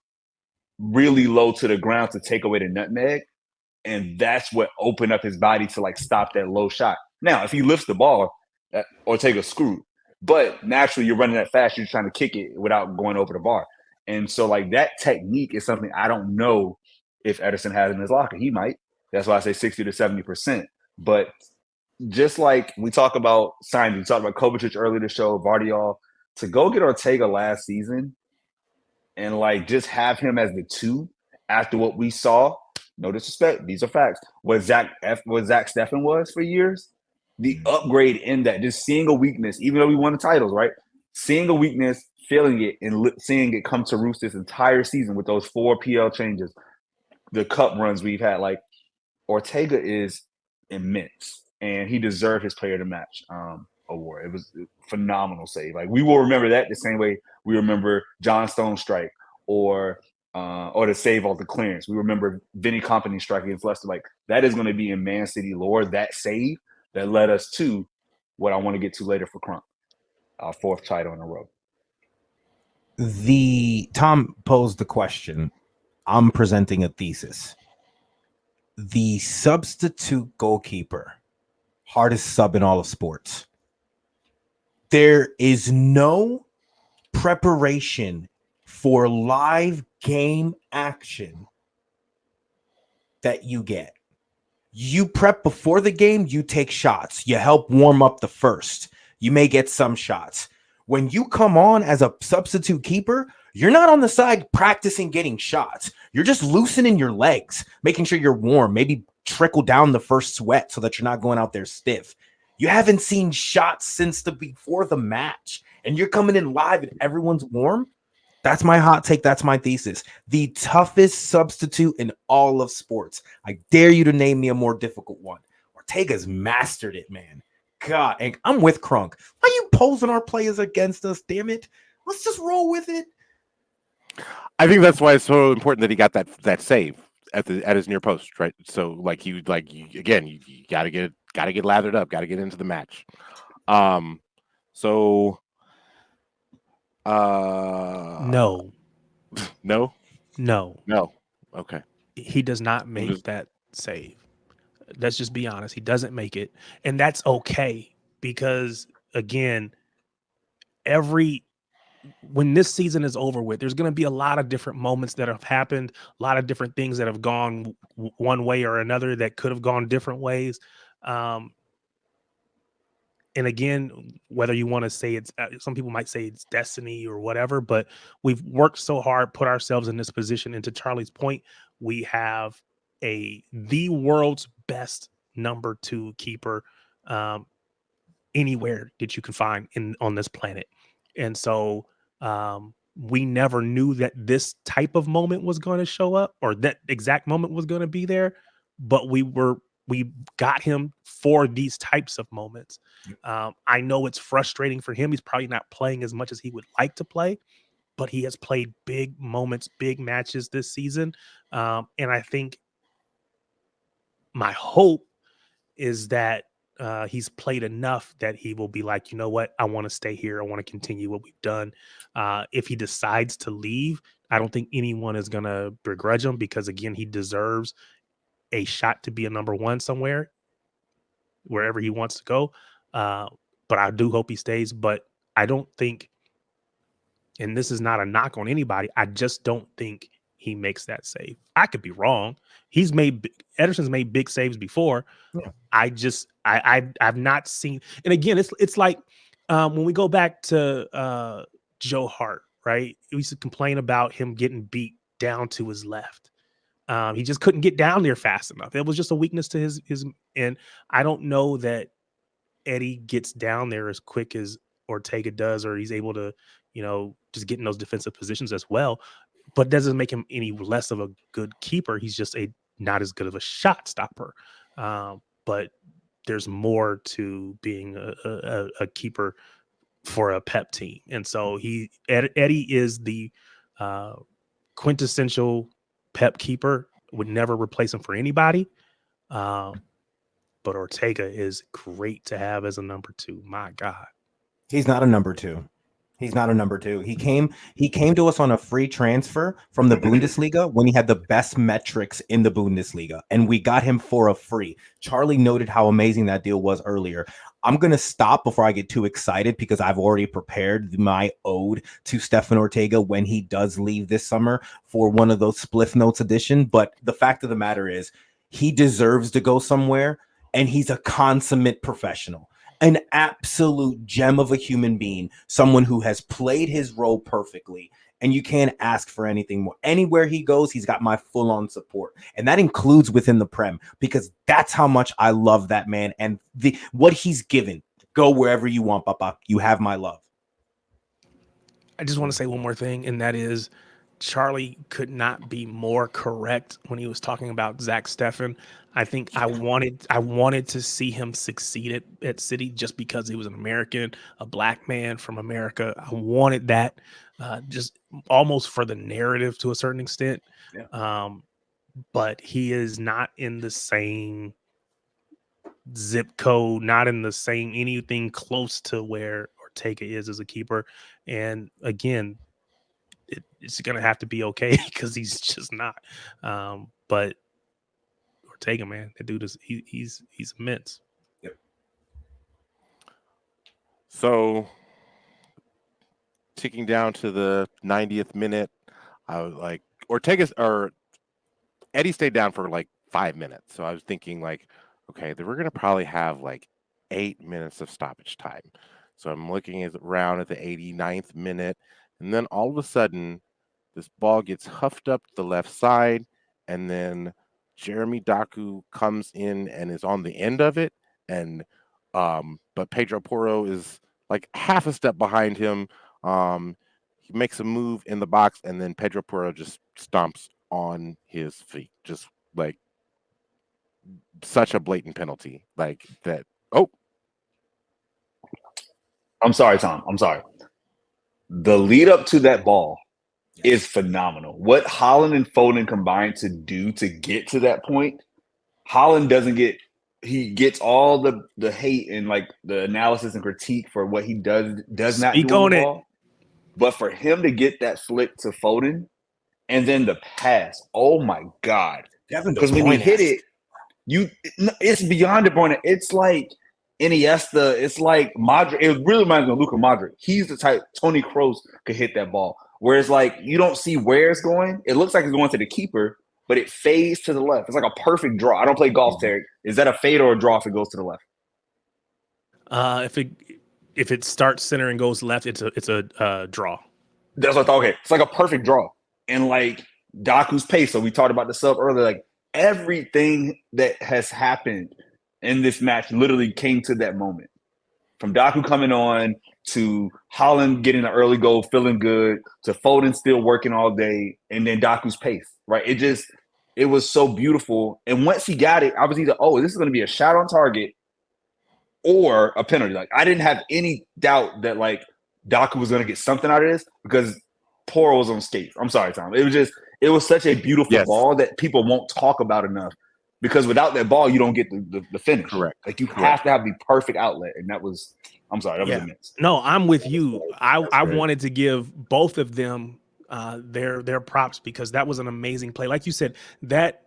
really low to the ground to take away the nutmeg. And that's what opened up his body to like stop that low shot. Now, if he lifts the ball, Ortega's screwed. But naturally, you're running that fast, you're trying to kick it without going over the bar. And so like that technique is something I don't know if Ederson has in his locker. He might. That's why I say 60 to 70%. But just like we talk about signings, we talked about Kovacic earlier in the show, Vardiol, to go get Ortega last season and like just have him as the 2 after what we saw, no disrespect, these are facts, what Zach Steffen was for years, the upgrade in that, just seeing a weakness, even though we won the titles, right? Seeing a weakness, feeling it, and seeing it come to roost this entire season with those 4 PL changes, the cup runs we've had, like Ortega is immense, and he deserved his player of the match award. It was a phenomenal save. Like we will remember that the same way we remember John Stone's strike or the save off the clearance. We remember Vinny Kompany's strike against Leicester. Like that is going to be in Man City lore. That save that led us to what I want to get to later for Crump, our 4th title in a row. Tom posed the question. I'm presenting a thesis. The substitute goalkeeper, hardest sub in all of sports. There is no preparation for live game action that you get. You prep before the game, you take shots. You help warm up the first. You may get some shots. When you come on as a substitute keeper, you're not on the side practicing getting shots. You're just loosening your legs, making sure you're warm, maybe trickle down the first sweat so that you're not going out there stiff. You haven't seen shots since before the match, and you're coming in live and everyone's warm. That's my hot take. That's my thesis. The toughest substitute in all of sports. I dare you to name me a more difficult one. Ortega's mastered it, man. God, and I'm with Crunk. Why are you posing our players against us? Damn it. Let's just roll with it. I think that's why it's so important that he got that save at his near post, right? So like you gotta get lathered up, gotta get into the match. No. No. No. Okay. He does not make that save. Let's just be honest. He doesn't make it. And that's okay because, again, when this season is over with, there's going to be a lot of different moments that have happened, a lot of different things that have gone one way or another that could have gone different ways. And again, whether you want to say it's, some people might say it's destiny or whatever, but we've worked so hard, put ourselves in this position. And to Charlie's point, we have the world's best number 2 keeper anywhere that you can find on this planet. And so we never knew that this type of moment was going to show up or that exact moment was going to be there, but we got him for these types of moments. I know it's frustrating for him. He's probably not playing as much as he would like to play, but he has played big moments, big matches this season. And I think my hope is that he's played enough that he will be like, you know what, I want to stay here. I want to continue what we've done. If he decides to leave, I don't think anyone is going to begrudge him because, again, he deserves a shot to be a number 1 somewhere, wherever he wants to go. But I do hope he stays. But I don't think, and this is not a knock on anybody, I just don't think he makes that save. I could be wrong. Ederson's made big saves before. Yeah. I've not seen, and again, it's like when we go back to Joe Hart, right? We used to complain about him getting beat down to his left. He just couldn't get down there fast enough. It was just a weakness to his, and I don't know that Eddie gets down there as quick as Ortega does, or he's able to, just get in those defensive positions as well. But doesn't make him any less of a good keeper. He's just not as good of a shot stopper. But there's more to being a keeper for a Pep team. And so Eddie is the quintessential Pep keeper. Would never replace him for anybody. But Ortega is great to have as a number 2. My God. He's not a number 2. He's not a number 2. He came to us on a free transfer from the Bundesliga when he had the best metrics in the Bundesliga, and we got him for a free. Charlie noted how amazing that deal was earlier. I'm going to stop before I get too excited because I've already prepared my ode to Stefan Ortega when he does leave this summer for one of those Spliff Notes edition. But the fact of the matter is he deserves to go somewhere, and he's a consummate professional. An absolute gem of a human being, someone who has played his role perfectly, and you can't ask for anything more. Anywhere he goes, he's got my full-on support, and that includes within the Prem, because that's how much I love that man and what he's given. Go wherever you want, Papa. You have my love. I just want to say one more thing, and that is Charlie could not be more correct when he was talking about Zach Steffen. I think I wanted to see him succeed at City just because he was an American, a black man from America. I wanted that just almost for the narrative to a certain extent. Yeah. But he is not in the same zip code, not in the same anything close to where Ortega is as a keeper. And again, it's going to have to be okay because he's just not. But Ortega, man, that dude is he's immense. Yep. So ticking down to the 90th minute, I was like, Eddie stayed down for like 5 minutes. So I was thinking like, okay, then we're going to probably have like 8 minutes of stoppage time. So I'm looking around at the 89th minute, and then all of a sudden, this ball gets huffed up the left side, and then Jeremy Doku comes in and is on the end of it, and but Pedro Porro is like half a step behind him. He makes a move in the box, and then Pedro Porro just stomps on his feet, just like such a blatant penalty, like that. Oh, I'm sorry, Tom. I'm sorry. The lead up to that ball is phenomenal. What Holland and Foden combined to do to get to that point, Holland he gets all the hate and like the analysis and critique for what he does not do on the ball. But for him to get that flick to Foden And then the pass. Oh my God. Because when he hit it, it's beyond De Bruyne. It's like Iniesta. It's like Modric. It really reminds me of Luka Modric. He's the type Toni Kroos could hit that ball. Whereas like you don't see where it's going. It looks like it's going to the keeper, but it fades to the left. It's like a perfect draw. I don't play golf, Tarik. Is that a fade or a draw if it goes to the left? If it starts center and goes left, it's a draw. That's what I thought. Okay, it's like a perfect draw. And like Daku's pace. So we talked about the sub earlier. Like everything that has happened in this match literally came to that moment. From Daku coming on to Haaland getting an early goal, feeling good, to Foden still working all day, and then Daku's pace. Right? It was so beautiful. And once he got it, I was either, this is going to be a shot on target or a penalty. Like I didn't have any doubt that like Daku was going to get something out of this because Poro was on skates. I'm sorry, Tom. It was such a beautiful ball that people won't talk about enough because without that ball, you don't get the finish. Correct. Like you have to have the perfect outlet. And that was was immense. No, I'm with you. I wanted to give both of them their props because that was an amazing play. Like you said, that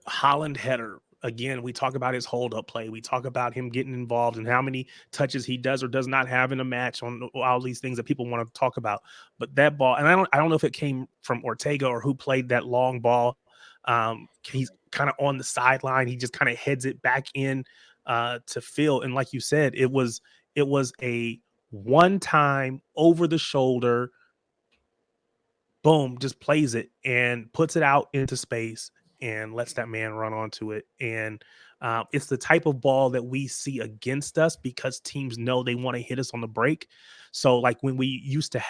Haaland header. Again, we talk about his hold-up play. We talk about him getting involved and how many touches he does or does not have in a match on all these things that people want to talk about. But that ball, and I don't know if it came from Ortega or who played that long ball. He's kind of on the sideline. He just kind of heads it back in to Phil. And like you said, it was a one-time over-the-shoulder, boom, just plays it and puts it out into space and lets that man run onto it. And it's the type of ball that we see against us because teams know they want to hit us on the break. So like when we used to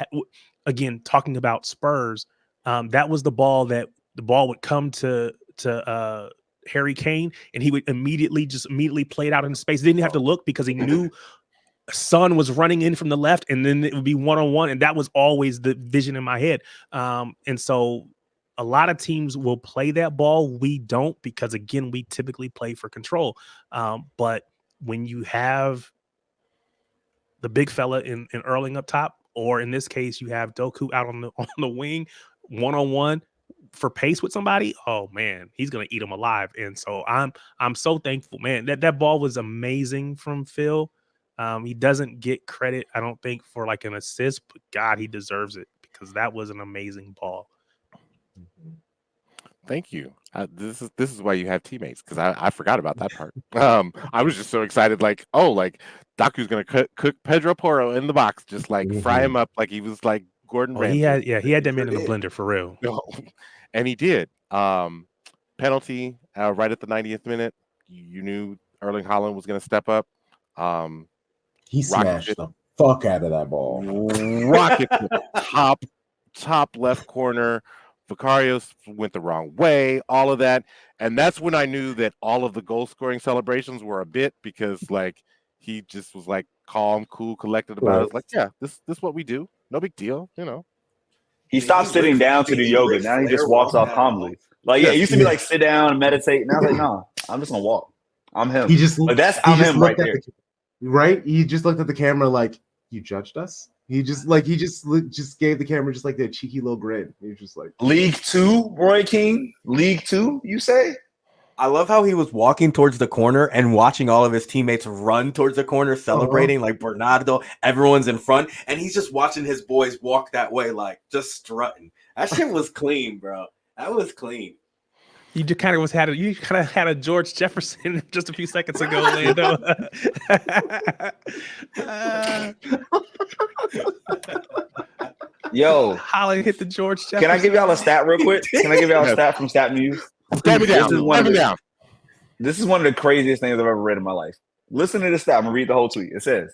again, talking about Spurs, that was the ball would come to Harry Kane and he would immediately play it out in space. Didn't have to look because he knew Son was running in from the left and then it would be one-on-one. And that was always the vision in my head. And so a lot of teams will play that ball. We don't because, again, we typically play for control. But when you have the big fella in Erling up top, or in this case, you have Doku out on the wing, one-on-one for pace with somebody, oh, man, he's going to eat him alive. And so I'm so thankful, man. That ball was amazing from Phil. He doesn't get credit, I don't think, for like an assist, but God, he deserves it because that was an amazing ball. Thank you. This is why you have teammates because I forgot about that part. I was just so excited, like Daku's gonna cook Pedro Porro in the box, just like fry him up like he was like Gordon Ramsay. He had that man in the blender for real. And he did. Penalty right at the 90th minute. You knew Erling Haaland was gonna step up. He smashed the fuck out of that ball. Rocket to the top left corner. Vicarios went the wrong way, all of that. And that's when I knew that all of the goal scoring celebrations were a bit because like he just was like calm, cool, collected about it. It's like, yeah, this is what we do. No big deal, you know. He stopped sitting down to do yoga. Now he just walks off calmly. Like, it used to be like sit down and meditate. Now like, no, I'm just gonna walk. I'm him. I'm him right there. Right? He just looked at the camera like, you judged us? He just gave the camera just like that cheeky little grin. He was just like, League Two, Roy King, League Two, you say? I love how he was walking towards the corner and watching all of his teammates run towards the corner, celebrating like Bernardo. Everyone's in front, and he's just watching his boys walk that way, like just strutting. That shit was clean, bro. That was clean. You just kind of had a George Jefferson just a few seconds ago, Lando. Yo, Holly hit the George Jefferson. Can I give y'all a stat real quick? Can I give y'all a stat from Stat News? Stab me down. This is one of the craziest things I've ever read in my life. Listen to this stat. I'm gonna read the whole tweet. It says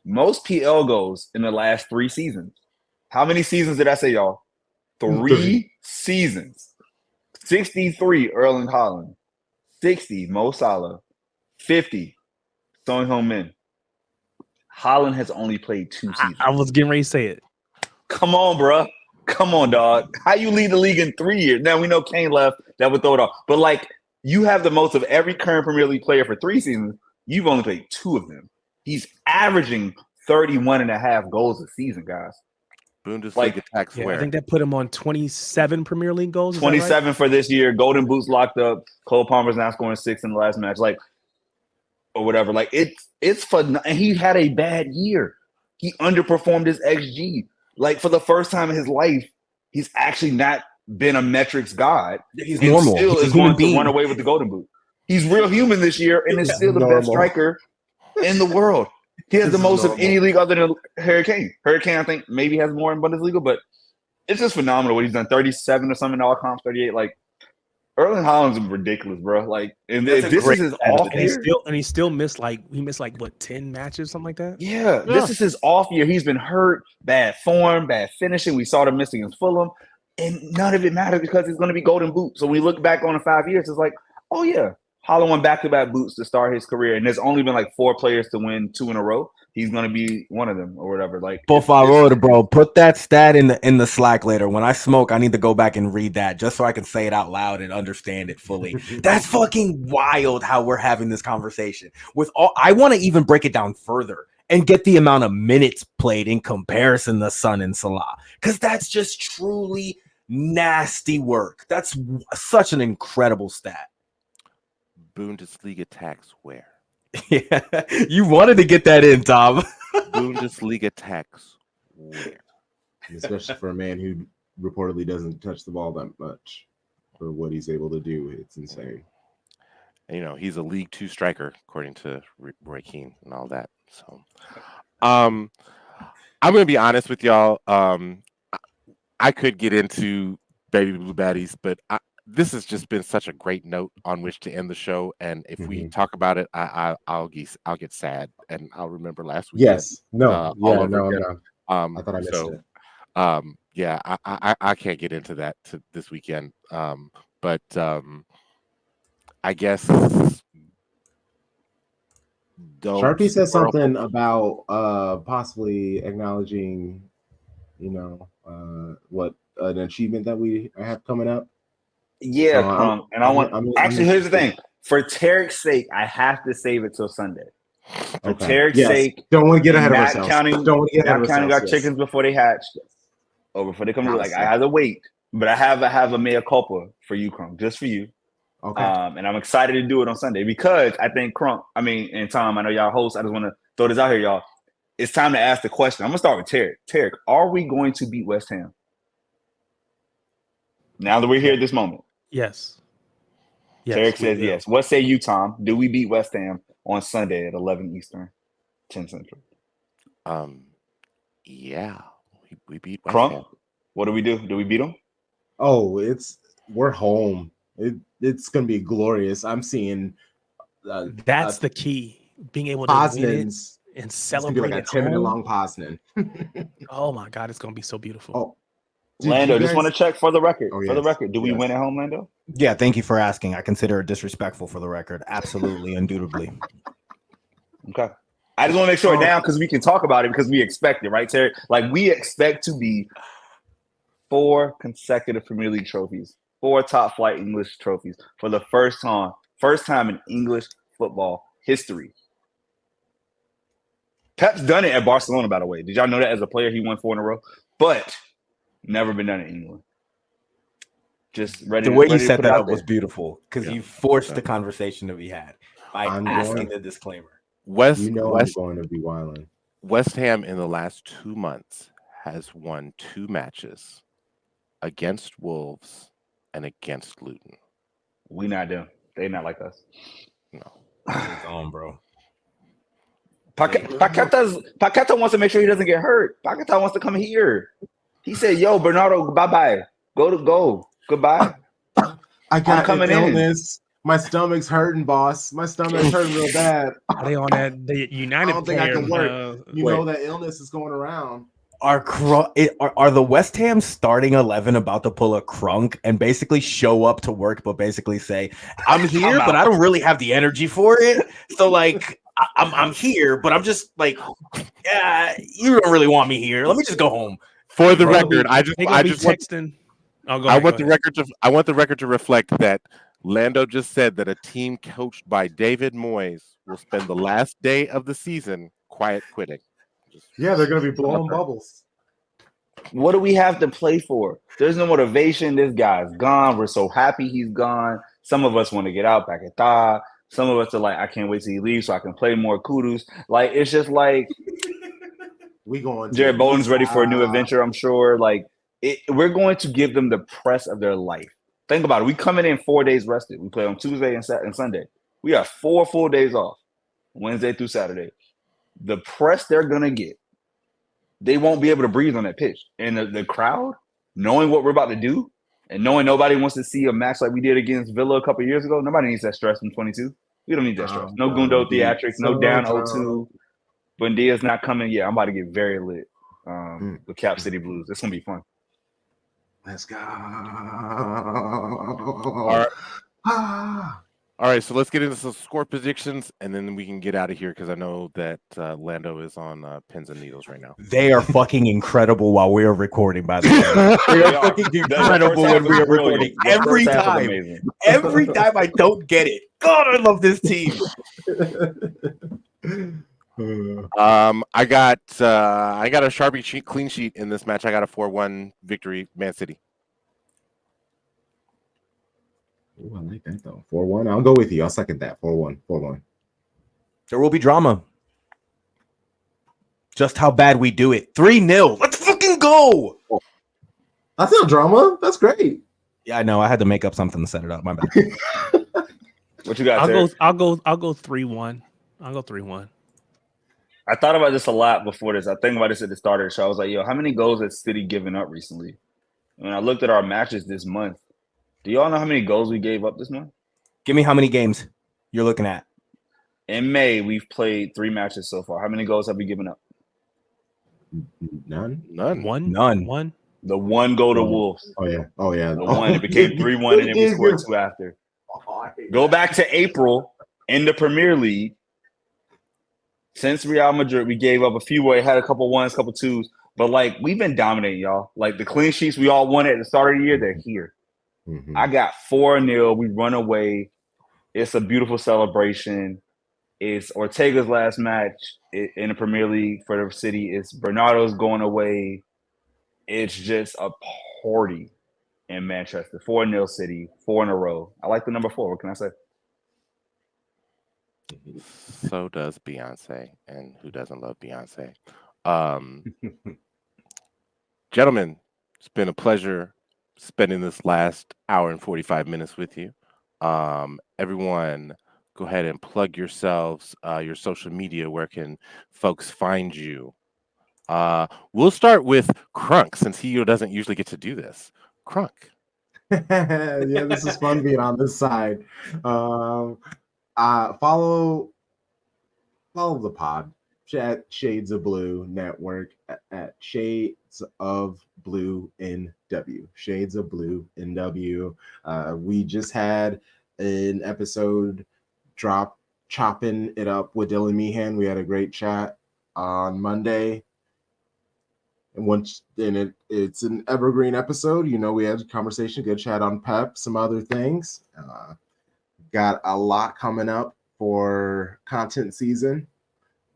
most PL goals in the last 3 seasons. How many seasons did I say, y'all? 3 seasons. 63 Erling Haaland, 60 Mo Salah, 50 Son Heung-min. Haaland has only played 2 seasons. I was getting ready to say it. Come on, bro. Come on, dog. How you lead the league in 3 years? Now we know Kane left. That would throw it off. But like you have the most of every current Premier League player for 3 seasons. You've only played 2 of them. He's averaging 31.5 goals a season, guys. Bundesliga attacks Yeah, where? I think that put him on 27 Premier League goals. Is that 27 right? for this year. Golden Boots locked up. Cole Palmer's now scoring 6 in the last match, like or whatever. Like it's fun. And he had a bad year. He underperformed his XG. Like for the first time in his life, he's actually not been a metrics god. He's and normal. Still He's a is human going to being. run away with the Golden Boot. He's real human this year, and is still the best striker in the world. He has the most of any league other than Hurricane. Hurricane, I think, maybe has more in Bundesliga, but it's just phenomenal what he's done. 37 or something in all comps, 38. Like Erling Haaland's ridiculous, bro. Like, and if this is his off year, and he still missed like 10 matches, something like that. Yeah, this is his off year. He's been hurt, bad form, bad finishing. We saw them miss against Fulham, and none of it matters because he's going to be Golden Boot. So when we look back on the 5 years, it's like, oh yeah, Haaland won back-to-back boots to start his career, and there's only been like 4 players to win 2 in a row. He's going to be one of them or whatever. Like, Por favor, bro, put that stat in the Slack later. When I smoke, I need to go back and read that just so I can say it out loud and understand it fully. That's fucking wild how we're having this conversation. I want to even break it down further and get the amount of minutes played in comparison to Son and Salah, because that's just truly nasty work. That's such an incredible stat. Bundesliga attacks where? Yeah, you wanted to get that in, Tom. Bundesliga attacks where? Especially for a man who reportedly doesn't touch the ball that much for what he's able to do. It's insane. And, he's a League 2 striker, according to Roy Keane and all that. So, I'm going to be honest with y'all. I could get into Baby Blue Baddies, but this has just been such a great note on which to end the show. And if we talk about it, I'll get sad, and I'll remember last week. Yes. No. Yeah. No. I thought I missed it. Yeah, I can't get into that this weekend. But I guess Sharpie says something about possibly acknowledging, what an achievement that we have coming up. Yeah, Crump. And actually, here's the thing. For Tarik's sake, I have to save it till Sunday. For Tarik's sake, don't want to get ahead of ourselves. Don't counting our chickens before they hatch, or before they come to like I have to wait. But I have a mea culpa for you, Crump, just for you. Okay. And I'm excited to do it on Sunday because I think and Tom, I know y'all hosts. I just want to throw this out here, y'all. It's time to ask the question. I'm gonna start with Tarik. Tarik, are we going to beat West Ham? Now that we're here at this moment. Yes. Tarik says yes. What say you, Tom? Do we beat West Ham on Sunday at 11 Eastern, 10 Central? Yeah, we beat West Crump? Ham. What do we do? Do we beat them? Oh, we're home. It's gonna be glorious. I'm seeing. That's the key. Being able to win it and celebrate like a 10-minute long Poznan. Oh my God, it's gonna be so beautiful. Oh. Lando, just want to check for the record. For the record, do we win at home, Lando? Yeah, thank you for asking. I consider it disrespectful for the record. Absolutely, indubitably. Okay. I just want to make sure now because we can talk about it because we expect it, right, Terry? Like we expect to be 4 consecutive Premier League trophies, 4 top flight English trophies for the first time in English football history. Pep's done it at Barcelona, by the way. Did y'all know that as a player he won 4 in a row? But never been done in England. Just ready. The way you set that up was beautiful because you forced the conversation to be had by asking the disclaimer. I'm going to be wilding. West Ham in the last 2 months has won 2 matches against Wolves and against Luton. We not them. They not like us. No. It's on, bro. Paqueta wants to make sure he doesn't get hurt. Paqueta wants to come here. He said, "Yo, Bernardo, bye-bye. Go. Goodbye." I got coming illness. My stomach's hurting, boss. My stomach's hurting real bad. Are they on the United? I don't think I can work. You know that illness is going around. Are the West Ham starting 11 about to pull a Crunk and basically show up to work, but basically say, "I'm here, but I don't really have the energy for it." So like, I'm here, but I'm just like, yeah, you don't really want me here. Let me just go home. For the record, I just texting. I want the record to reflect that Lando just said that a team coached by David Moyes will spend the last day of the season quiet quitting. Yeah, they're going to be blowing bubbles. What do we have to play for? There's no motivation. This guy's gone. We're so happy he's gone. Some of us want to get out back at Tha. Some of us are like, I can't wait till he leaves so I can play more kudos. Like, it's just like we going. Jared Bowden's ready for a new adventure, I'm sure. Like, we're going to give them the press of their life. Think about it. We coming in 4 days rested. We play on Tuesday and Sunday. We have 4 full days off, Wednesday through Saturday. The press they're going to get, they won't be able to breathe on that pitch. And the crowd, knowing what we're about to do, and knowing nobody wants to see a match like we did against Villa a couple of years ago, nobody needs that stress from 22. We don't need that stress. No Gundo theatrics, no down 0-2. Buendia's not coming. Yeah, I'm about to get very lit with Cap City Blues. It's going to be fun. Let's go. All right, so let's get into some score predictions, and then we can get out of here because I know that Lando is on pins and needles right now. They are fucking incredible while we are recording, by the way. They are fucking incredible when we are recording. Every time I don't get it. God, I love this team. I got a Sharpie clean sheet in this match. I got a 4-1 victory, Man City. Ooh, I like that though. 4-1. I'll go with you. I'll second that. 4-1. 4-1. There will be drama. Just how bad we do it. 3-0. Let's fucking go. That's not drama. That's great. Yeah, I know. I had to make up something to set it up. My bad. What you got? I'll go 3-1. I'll go 3-1. I thought about this a lot before this. I think about this at the start of the show. I was like, yo, how many goals has City given up recently? When I looked at our matches this month, do y'all know how many goals we gave up this month? Give me how many games you're looking at. In May, we've played 3 matches so far. How many goals have we given up? None. One. The one goal to Wolves. Oh, yeah. Oh, yeah. The one. It became 3-1, and then we scored 2 after. Go back to April in the Premier League. Since Real Madrid, we gave up a few where it had a couple ones, couple twos. But, like, we've been dominating, y'all. Like, the clean sheets we all won at the start of the year, they're here. Mm-hmm. I got 4-0. We run away. It's a beautiful celebration. It's Ortega's last match in the Premier League for the City. It's Bernardo's going away. It's just a party in Manchester. 4-0 City, 4 in a row. I like the number 4. What can I say? So does Beyonce, and who doesn't love Beyonce? Gentlemen, it's been a pleasure spending this last hour and 45 minutes with you. Everyone, go ahead and plug yourselves, your social media. Where can folks find you? We'll start with Crunk, since he doesn't usually get to do this. Crunk. Yeah, this is fun being on this side. Follow the pod at Shades of Blue Network at Shades of Blue NW. Shades of Blue NW. We just had an episode drop chopping it up with Dylan Meehan. We had a great chat on Monday. And it's an evergreen episode. You know, we had a conversation, good chat on Pep, some other things. Got a lot coming up for content season.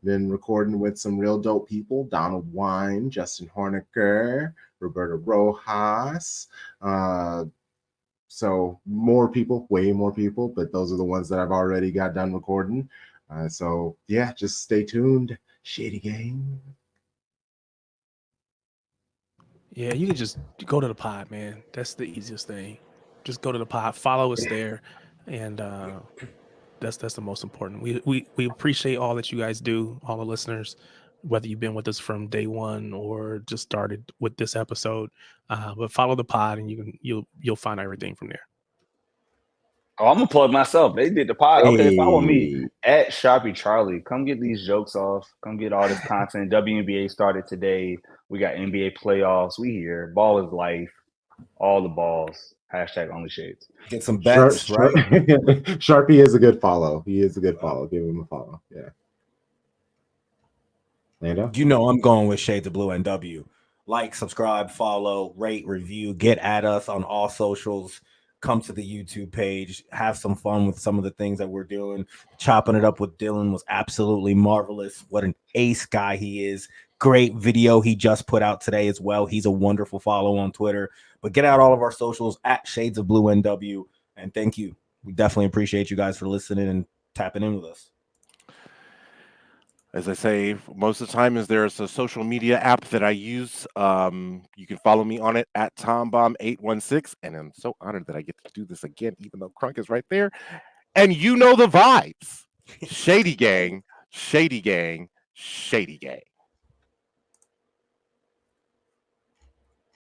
Been recording with some real dope people: Donald Wine, Justin Horniker, Roberto Rojas. So more people, way more people, but those are the ones that I've already got done recording. So yeah, just stay tuned. Shady Gang. Yeah, you can just go to the pod, man. That's the easiest thing. Just go to the pod, follow us there, and that's the most important. We appreciate all that you guys do, all the listeners, whether you've been with us from day one or just started with this episode. But follow the pod, and you'll find everything from there. Oh, I'm gonna plug myself. They did the pod. Okay, follow me at Sharpie Charlie. Come get these jokes off. Come get all this content. WNBA started today. We got NBA playoffs. We here. Ball is life. All the balls. Hashtag only shades. Get some bets, right? Sharpie is a good follow. He is a good follow. Give him a follow. Yeah. Lando? You know I'm going with Shades of Blue NW. Like, subscribe, follow, rate, review, get at us on all socials. Come to the YouTube page, have some fun with some of the things that we're doing. Chopping it up with Dylan was absolutely marvelous. What an ace guy he is. great video he just put out today as well. He's a wonderful follow on Twitter. But get out all of our socials at Shades of Blue NW. And thank you. We definitely appreciate you guys for listening and tapping in with us. As I say, most of the time there's a social media app that I use. You can follow me on it at Thom Bomb 816. And I'm so honored that I get to do this again, even though Crunk is right there. And you know the vibes. Shady gang, shady gang, shady gang.